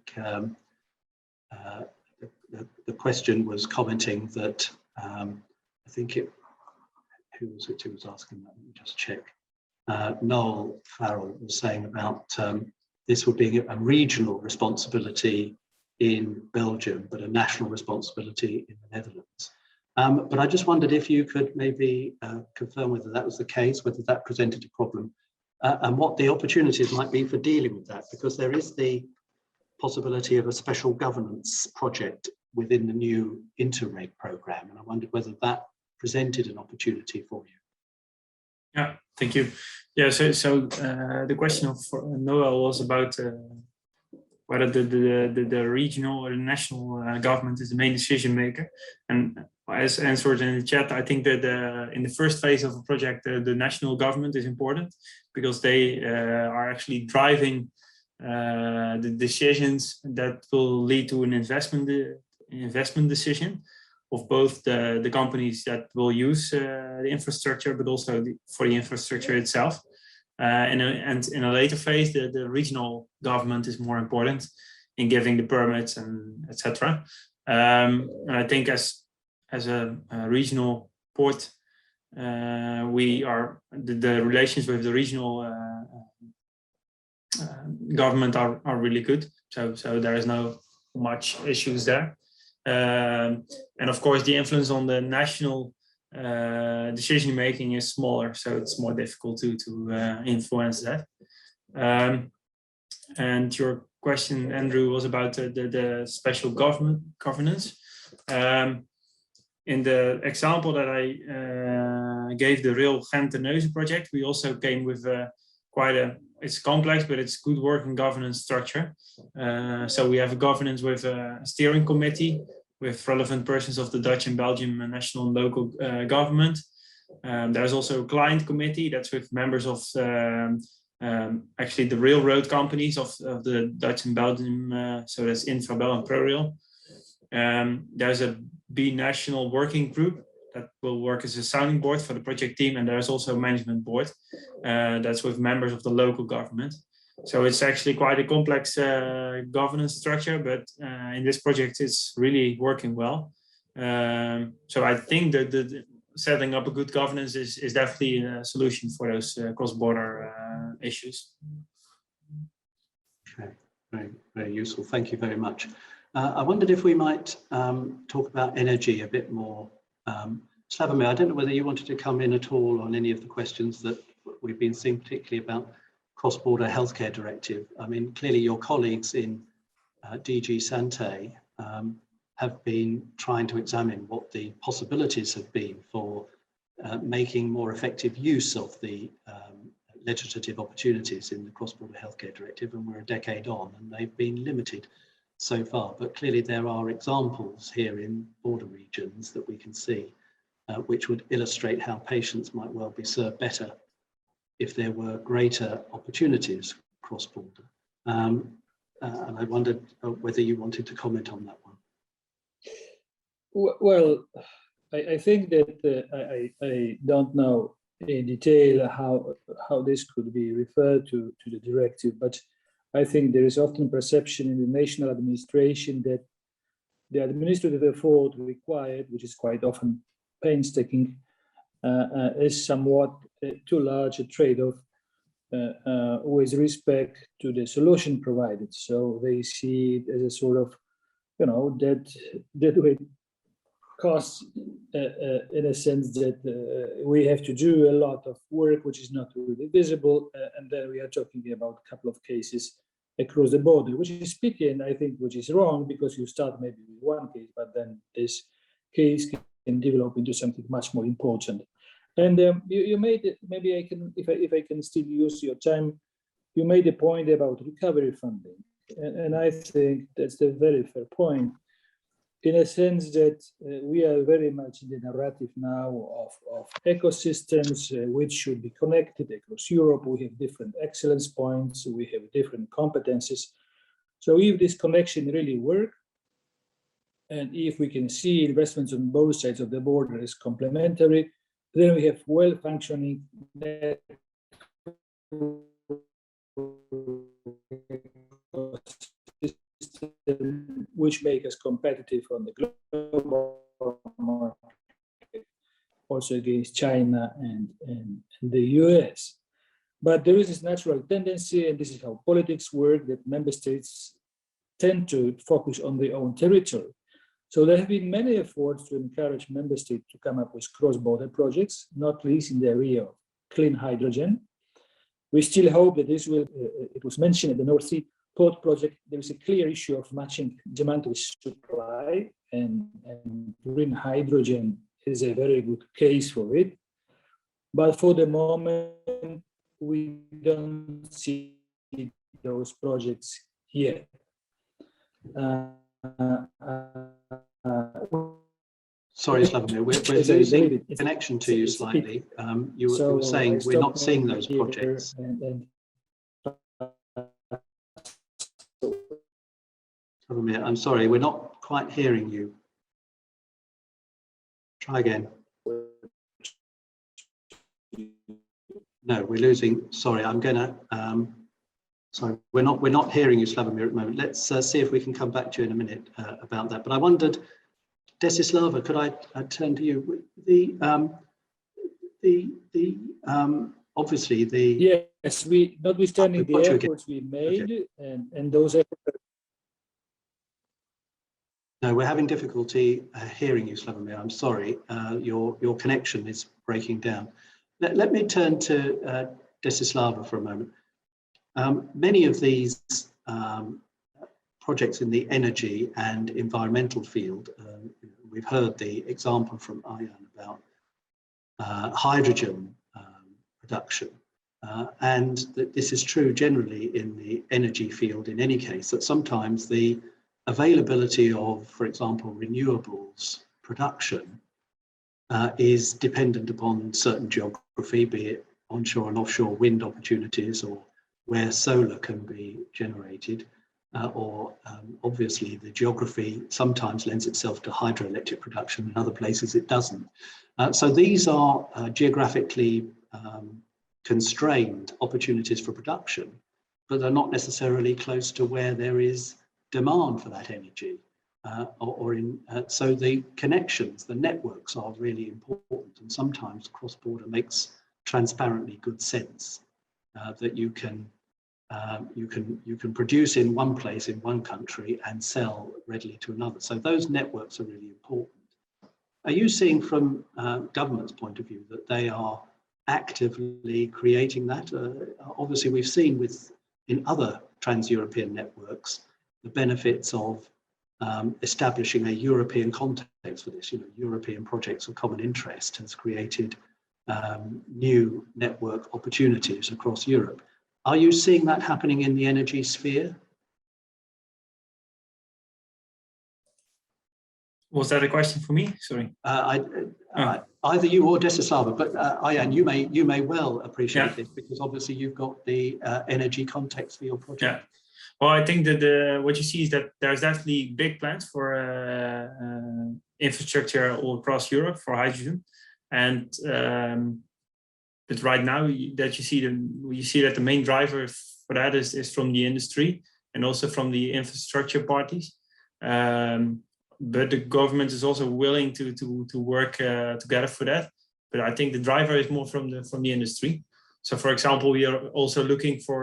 the question was commenting that I think who was it who was asking that? Let me just check. Noel Farrell was saying about this would be a regional responsibility in Belgium, but a national responsibility in the Netherlands. But I just wondered if you could maybe confirm whether that was the case, whether that presented a problem, and what the opportunities might be for dealing with that, because there is the possibility of a special governance project within the new Interreg program, and I wondered whether that presented an opportunity for you. Yeah, thank you. Yeah, so the question of Noel was about whether the regional or the national government is the main decision maker, and as answered in the chat, I think that in the first phase of a project, the national government is important, because they are actually driving the decisions that will lead to an investment decision of both the companies that will use the infrastructure, but also for the infrastructure itself. And in a later phase, the regional government is more important in giving the permits and etc. And I think as a regional port, we are the relations with the regional government are really good. So there is no much issues there. And of course, the influence on the national decision making is smaller, so it's more difficult to influence that. And your question, Andrew, was about the special governance. In the example that I gave, the Rail Gent-Terneuzen project, we also came with it's complex, but it's good working governance structure. So we have a governance with a steering committee with relevant persons of the Dutch and Belgian national and local government. There's also a client committee that's with members of actually the railroad companies of the Dutch and Belgian, so that's Infrabel and ProRail. There's a binational working group that will work as a sounding board for the project team, and there's also a management board that's with members of the local government. So it's actually quite a complex governance structure, but in this project it's really working well. So I think that the setting up a good governance is definitely a solution for those cross-border issues. Okay, very, very useful. Thank you very much. I wondered if we might talk about energy a bit more. Slavomir, I don't know whether you wanted to come in at all on any of the questions that we've been seeing, particularly about cross-border healthcare directive. I mean, clearly your colleagues in DG Sante have been trying to examine what the possibilities have been for making more effective use of the legislative opportunities in the cross-border healthcare directive, and we're a decade on and they've been limited so far. But clearly there are examples here in border regions that we can see which would illustrate how patients might well be served better if there were greater opportunities cross-border. And I wondered whether you wanted to comment on that one. Well, I think that I don't know in detail how this could be referred to the directive, but I think there is often perception in the national administration that the administrative effort required, which is quite often painstaking, is somewhat too large a trade-off with respect to the solution provided. So they see it as a sort of, that way costs in a sense that we have to do a lot of work which is not really visible, and then we are talking about a couple of cases across the border, which is pity, and I think which is wrong, because you start maybe with one case, but then this case can develop into something much more important. And you made it, maybe I can, if I can still use your time, you made a point about recovery funding, and I think that's a very fair point, in a sense that we are very much in the narrative now of ecosystems which should be connected across Europe. We have different excellence points, we have different competences. So if this connection really works, and if we can see investments on both sides of the border as complementary, then we have well-functioning which make us competitive on the global market, also against China and the US. But there is this natural tendency, and this is how politics work, that member states tend to focus on their own territory. So there have been many efforts to encourage member states to come up with cross-border projects, not least in the area of clean hydrogen. We still hope that this will, it was mentioned at the North Sea Port project, there is a clear issue of matching demand with supply, and green hydrogen is a very good case for it. But for the moment, we don't see those projects yet. Sorry, Slavomir, we're losing connection to you slightly. You were saying we're not seeing those projects. Slavomir, I'm sorry, we're not quite hearing you. Try again. No, we're losing. Sorry, I'm gonna. Sorry, we're not hearing you, Slavomir, at the moment. Let's see if we can come back to you in a minute about that. But I wondered, Desislava, could I turn to you? Obviously the yes, we notwithstanding the efforts we made, okay, and those efforts. No, we're having difficulty hearing you, Slavomir. I'm sorry, your connection is breaking down. Let me turn to Desislava for a moment. Many of these projects in the energy and environmental field. We've heard the example from Arjan about hydrogen production. And that this is true generally in the energy field in any case, that sometimes the availability of, for example, renewables production is dependent upon certain geography, be it onshore and offshore wind opportunities, or where solar can be generated, or obviously the geography sometimes lends itself to hydroelectric production, in other places it doesn't. So these are geographically constrained opportunities for production, but they're not necessarily close to where there is demand for that energy. So the connections, the networks are really important, and sometimes cross-border makes transparently good sense that you can produce in one place in one country and sell readily to another. So those networks are really important. Are you seeing from government's point of view that they are actively creating that? Obviously, we've seen in other trans-European networks the benefits of establishing a European context for this. European projects of common interest has created new network opportunities across Europe. Are you seeing that happening in the energy sphere? Was that a question for me? Sorry. Either you or Desislava, but Arjan, you may well appreciate this, because obviously you've got the energy context for your project. Yeah. Well, I think that what you see is that there's definitely big plans for infrastructure all across Europe for hydrogen, and but right now that you see that the main driver for that is from the industry and also from the infrastructure parties. But the government is also willing to work together for that. But I think the driver is more from the industry. So, for example, we are also looking for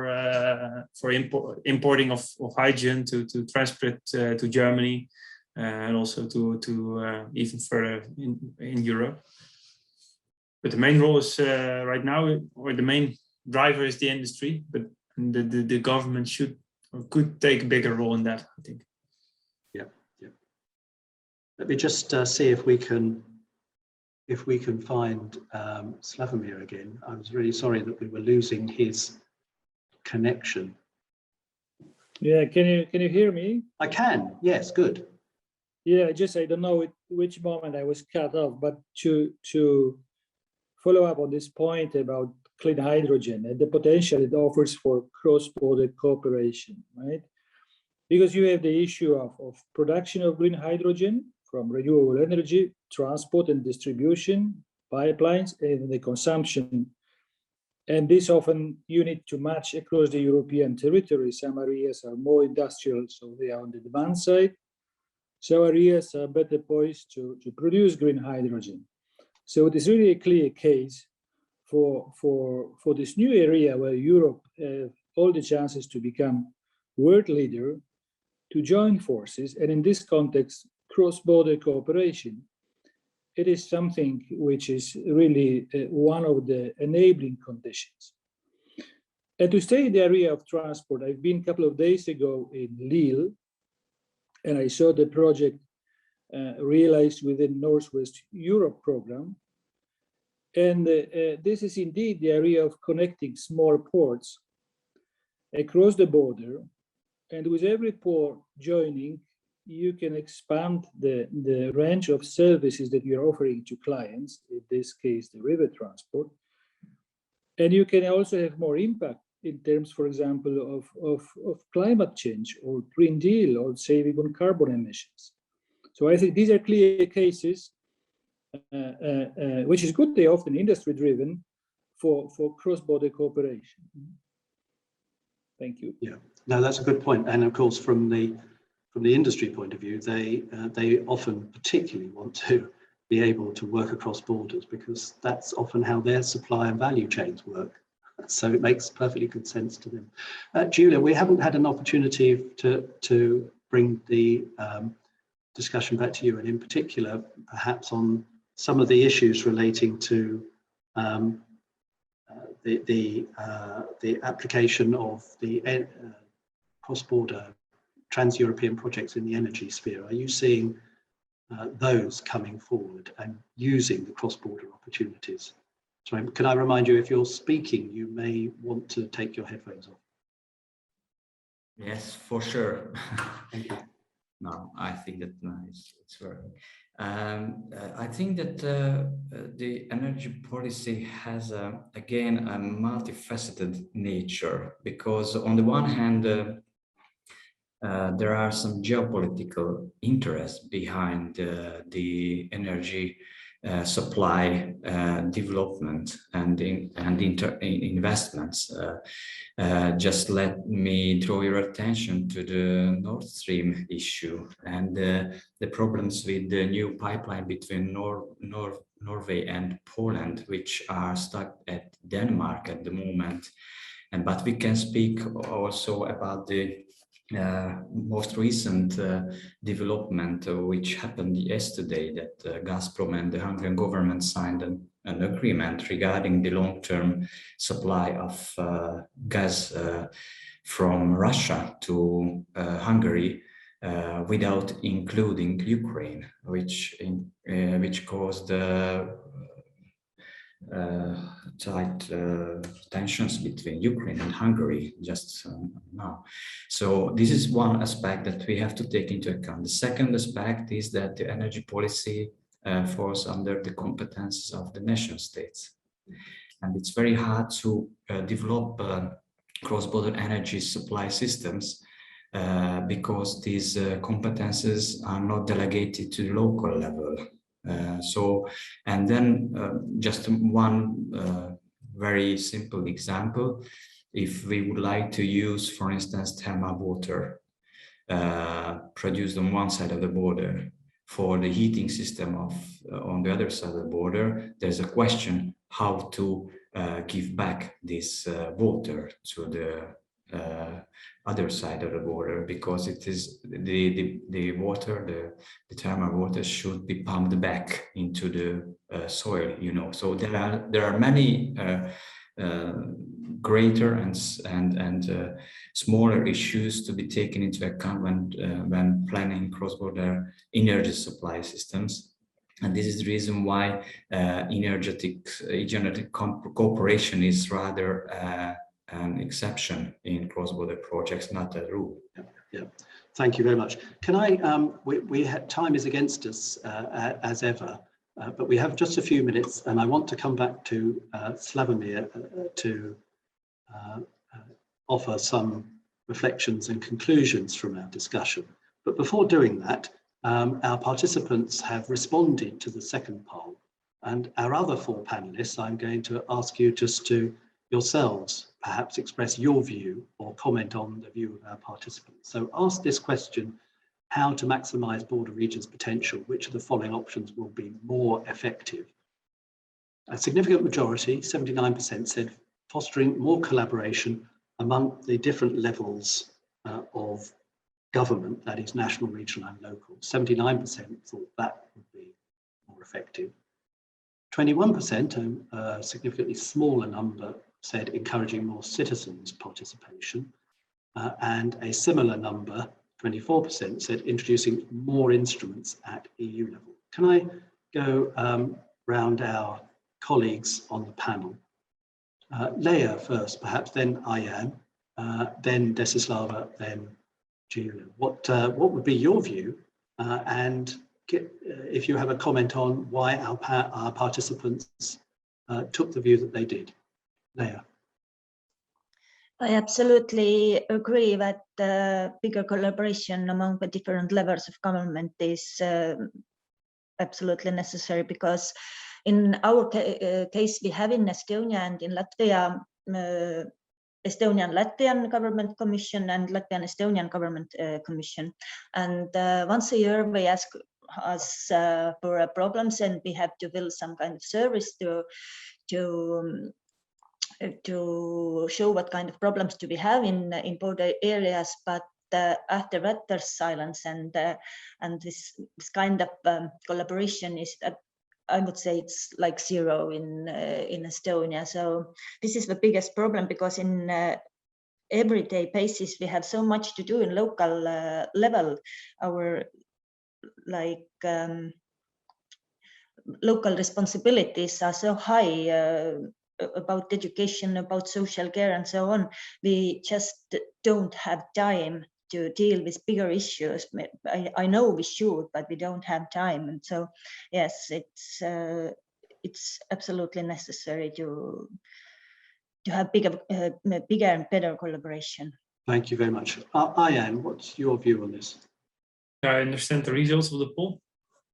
importing of hydrogen to transport to Germany and also to even further in Europe. But the main role is right now, or the main driver is the industry. But the government should or could take a bigger role in that, I think. Yeah. Let me just see if we can find Slavomir again. I was really sorry that we were losing his connection. Yeah, can you hear me? I can, yes, good. Yeah, I don't know at which moment I was cut off, but to follow up on this point about clean hydrogen and the potential it offers for cross-border cooperation, right? Because you have the issue of production of green hydrogen from renewable energy, transport and distribution, pipelines, and the consumption. And this often you need to match across the European territory. Some areas are more industrial, so they are on the demand side. Some areas are better poised to produce green hydrogen. So it is really a clear case for this new area where Europe has all the chances to become world leader, to join forces, and in this context, cross-border cooperation. It is something which is really one of the enabling conditions. And to stay in the area of transport, I've been a couple of days ago in Lille, and I saw the project realized within Northwest Europe program. And this is indeed the area of connecting small ports across the border. And with every port joining, you can expand the range of services that you're offering to clients, in this case, the river transport. And you can also have more impact in terms, for example, of climate change or Green Deal or saving on carbon emissions. So I think these are clear cases, which is good, they're often industry-driven, for cross-border cooperation. Thank you. Yeah, no, that's a good point. And of course, from the industry point of view, they often particularly want to be able to work across borders, because that's often how their supply and value chains work. So it makes perfectly good sense to them. Julia, we haven't had an opportunity to bring the discussion back to you, and in particular, perhaps on some of the issues relating to the application of the cross-border trans-European projects in the energy sphere. Are you seeing those coming forward and using the cross-border opportunities? Sorry, can I remind you, if you're speaking, you may want to take your headphones off. Yes, for sure. Thank you. No, I think that it's working. I think that the energy policy has, again, a multifaceted nature, because on the one hand, there are some geopolitical interests behind the energy supply development and investments. Just let me draw your attention to the Nord Stream issue and the problems with the new pipeline between Norway and Poland, which are stuck at Denmark at the moment. But we can speak also about the most recent development which happened yesterday, that Gazprom and the Hungarian government signed an agreement regarding the long-term supply of gas from Russia to Hungary without including Ukraine, which caused tight tensions between Ukraine and Hungary just now. So this is one aspect that we have to take into account. The second aspect is that the energy policy falls under the competences of the nation states. And it's very hard to develop cross-border energy supply systems because these competences are not delegated to the local level. And then just one very simple example, if we would like to use, for instance, thermal water produced on one side of the border for the heating system on the other side of the border, there's a question how to give back this water to the other side of the border, because it is the water, the thermal water should be pumped back into the soil, you know. So there are many greater and smaller issues to be taken into account when planning cross-border energy supply systems. And this is the reason why energetic cooperation is rather an exception in cross-border projects, not a rule. Yeah. Thank you very much. Can I, time is against us as ever, but we have just a few minutes, and I want to come back to Slavomir to offer some reflections and conclusions from our discussion. But before doing that, our participants have responded to the second poll, and our other four panelists, I'm going to ask you just to yourselves perhaps express your view or comment on the view of our participants. So ask this question: how to maximize border regions' potential? Which of the following options will be more effective? A significant majority, 79%, said fostering more collaboration among the different levels of government, that is national, regional and local. 79% thought that would be more effective. 21%, a significantly smaller number, said encouraging more citizens' participation. And a similar number, 24%, said introducing more instruments at EU level. Can I go round our colleagues on the panel? Leah first, perhaps, then Ayan, then Desislava, then Julia. What would be your view? And if you have a comment on why our participants took the view that they did. Leah. I absolutely agree that bigger collaboration among the different levels of government is absolutely necessary, because in our case, we have in Estonia and in Latvia, Estonian-Latvian Government Commission and Latvian-Estonian Government Commission. And once a year, we ask us for problems, and we have to build some kind of service to show what kind of problems do we have in border areas. But after that, there's silence, and this kind of collaboration is, I would say, it's like zero in Estonia. So this is the biggest problem, because in everyday basis. We have so much to do in local level. Our local responsibilities are so high about education, about social care, and so on. We just don't have time to deal with bigger issues. I know we should, but we don't have time. And so, yes, it's absolutely necessary to have bigger and better collaboration. Thank you very much. Ian, what's your view on this? I understand the results of the poll.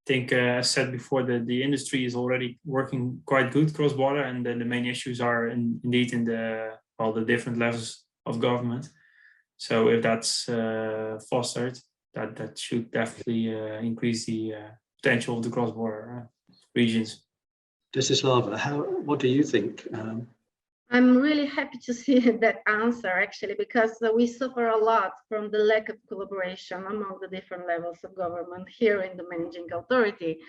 I think, as said before, that the industry is already working quite good cross-border, and then the main issues are indeed in the different levels of government. So if that's fostered, that should definitely increase the potential of the cross-border regions. Desislava, what do you think? I'm really happy to see that answer, actually, because we suffer a lot from the lack of collaboration among the different levels of government here in the managing authority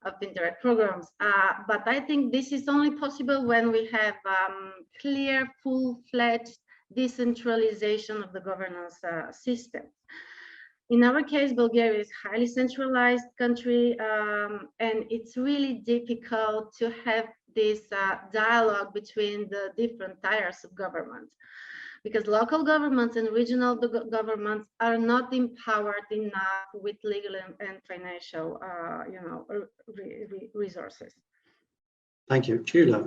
of indirect programs. But I think this is only possible when we have clear, full-fledged decentralization of the governance system. In our case, Bulgaria is a highly centralized country, and it's really difficult to have this dialogue between the different tiers of government, because local governments and regional governments are not empowered enough with legal and financial, resources. Thank you. Julia.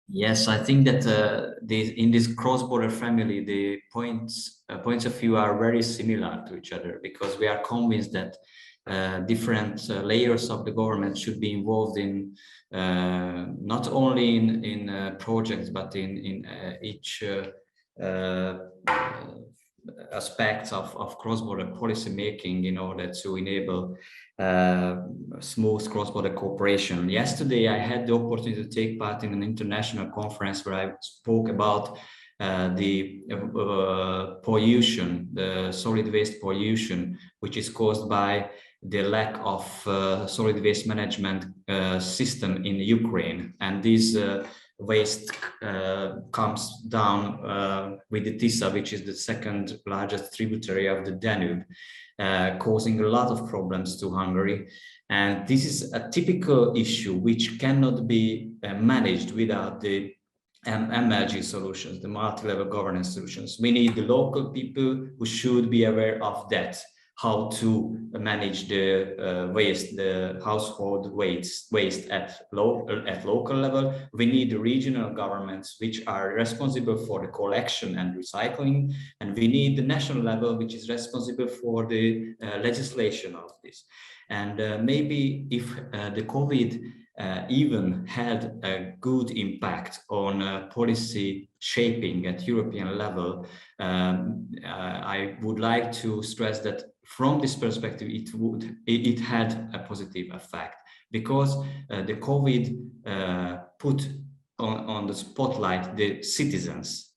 Yes, I think that in this cross-border family, the points of view are very similar to each other, because we are convinced that different layers of the government should be involved in not only in projects, but in each aspects of cross-border policy making in order to enable smooth cross-border cooperation. Yesterday, I had the opportunity to take part in an international conference where I spoke about the pollution, the solid waste pollution, which is caused by the lack of solid waste management system in Ukraine. And this waste comes down with the Tisa, which is the second largest tributary of the Danube, causing a lot of problems to Hungary. And this is a typical issue which cannot be managed without the MLG solutions, the multi-level governance solutions. We need the local people who should be aware of that, how to manage the waste, the household waste at local level. We need the regional governments which are responsible for the collection and recycling, and we need the national level which is responsible for the legislation of this. And maybe if the COVID even had a good impact on policy shaping at European level, I would like to stress that from this perspective, it had a positive effect, because the COVID put on the spotlight the citizens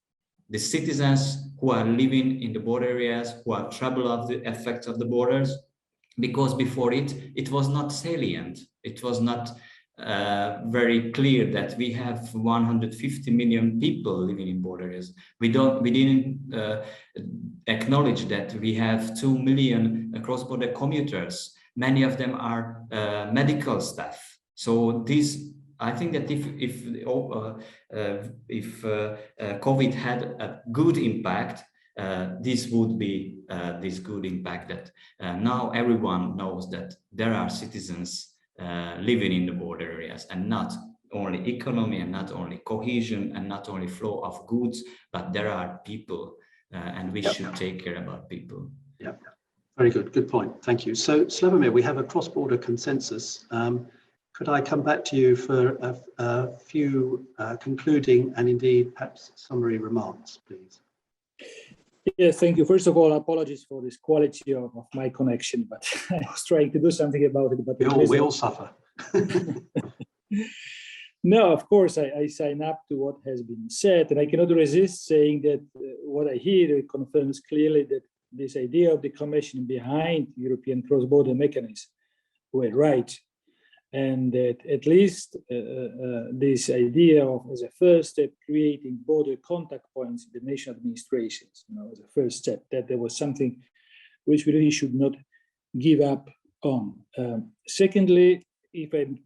who are living in the border areas, who are troubled of the effects of the borders, because before it was not salient. It was not very clear that we have 150 million people living in border areas. We didn't acknowledge that we have 2 million cross-border commuters. Many of them are medical staff. So this, I think that if COVID had a good impact, this would be this good impact that now everyone knows that there are citizens living in the border areas, and not only economy, and not only cohesion, and not only flow of goods, but there are people, and we should take care about people. Yeah, very good. Good point. Thank you. So, Slawomir, we have a cross-border consensus. Could I come back to you for a few concluding and indeed perhaps summary remarks, please? Yes, thank you. First of all, apologies for this quality of my connection, but I was trying to do something about it. But we all suffer. No, of course, I sign up to what has been said, and I cannot resist saying that what I hear confirms clearly that this idea of the Commission behind European cross-border mechanism were right. and that at least this idea of, as a first step, creating border contact points in the national administrations, as a first step, that there was something which we really should not give up on. Secondly, if I'm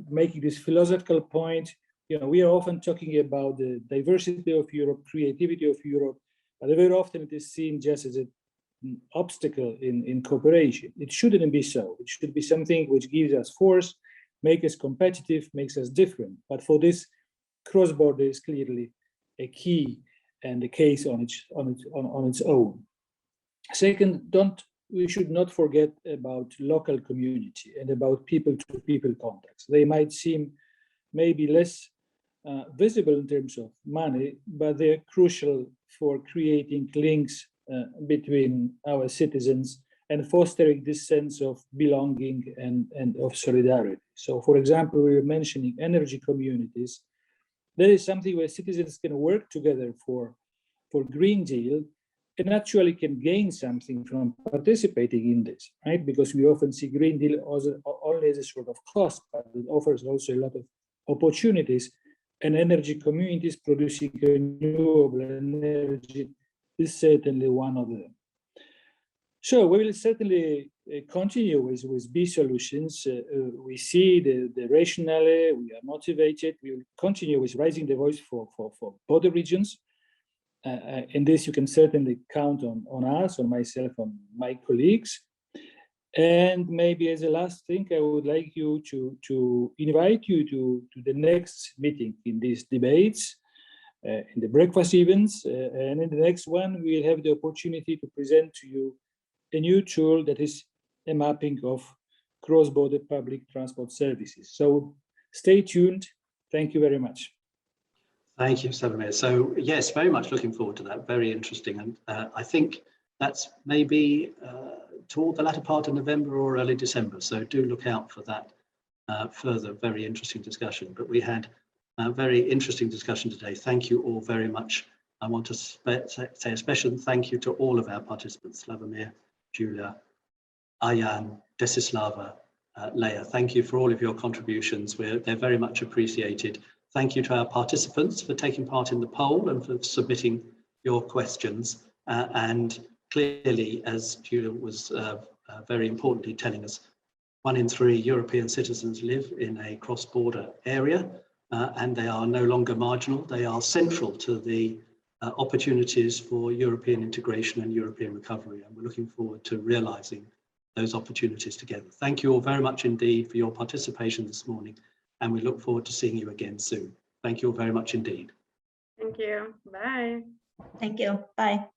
making this philosophical point, we are often talking about the diversity of Europe, creativity of Europe, but very often it is seen just as an obstacle in cooperation. It shouldn't be so. It should be something which gives us force, makes us competitive, makes us different. But for this, cross-border is clearly a key and a case on its own. Second, we should not forget about local community and about people-to-people contacts. They might seem maybe less visible in terms of money, but they're crucial for creating links between our citizens and fostering this sense of belonging and of solidarity. So, for example, we were mentioning energy communities. That is something where citizens can work together for Green Deal and actually can gain something from participating in this, right? Because we often see Green Deal only as a sort of cost, but it offers also a lot of opportunities, and energy communities producing renewable energy is certainly one of them. So we will certainly continue with B solutions. We see the rationale, we are motivated, we will continue with raising the voice for border regions. In this, you can certainly count on us, on myself, on my colleagues. And maybe as a last thing, I would like you to invite you to the next meeting in these debates, in the breakfast events. And in the next one, we'll have the opportunity to present to you a new tool that is a mapping of cross-border public transport services. So stay tuned. Thank you very much. Thank you, Slavomir. So yes, very much looking forward to that. Very interesting. And I think that's maybe toward the latter part of November or early December. So do look out for that further very interesting discussion. But we had a very interesting discussion today. Thank you all very much. I want to say a special thank you to all of our participants, Slavomir, Julia, Ayan, Desislava, Leah. Thank you for all of your contributions. They're very much appreciated. Thank you to our participants for taking part in the poll and for submitting your questions. And clearly, as Julia was very importantly telling us, 1 in 3 European citizens live in a cross-border area, and they are no longer marginal. They are central to the opportunities for European integration and European recovery. And we're looking forward to realizing those opportunities together. Thank you all very much indeed for your participation this morning. And we look forward to seeing you again soon. Thank you all very much indeed. Thank you. Bye. Thank you. Bye.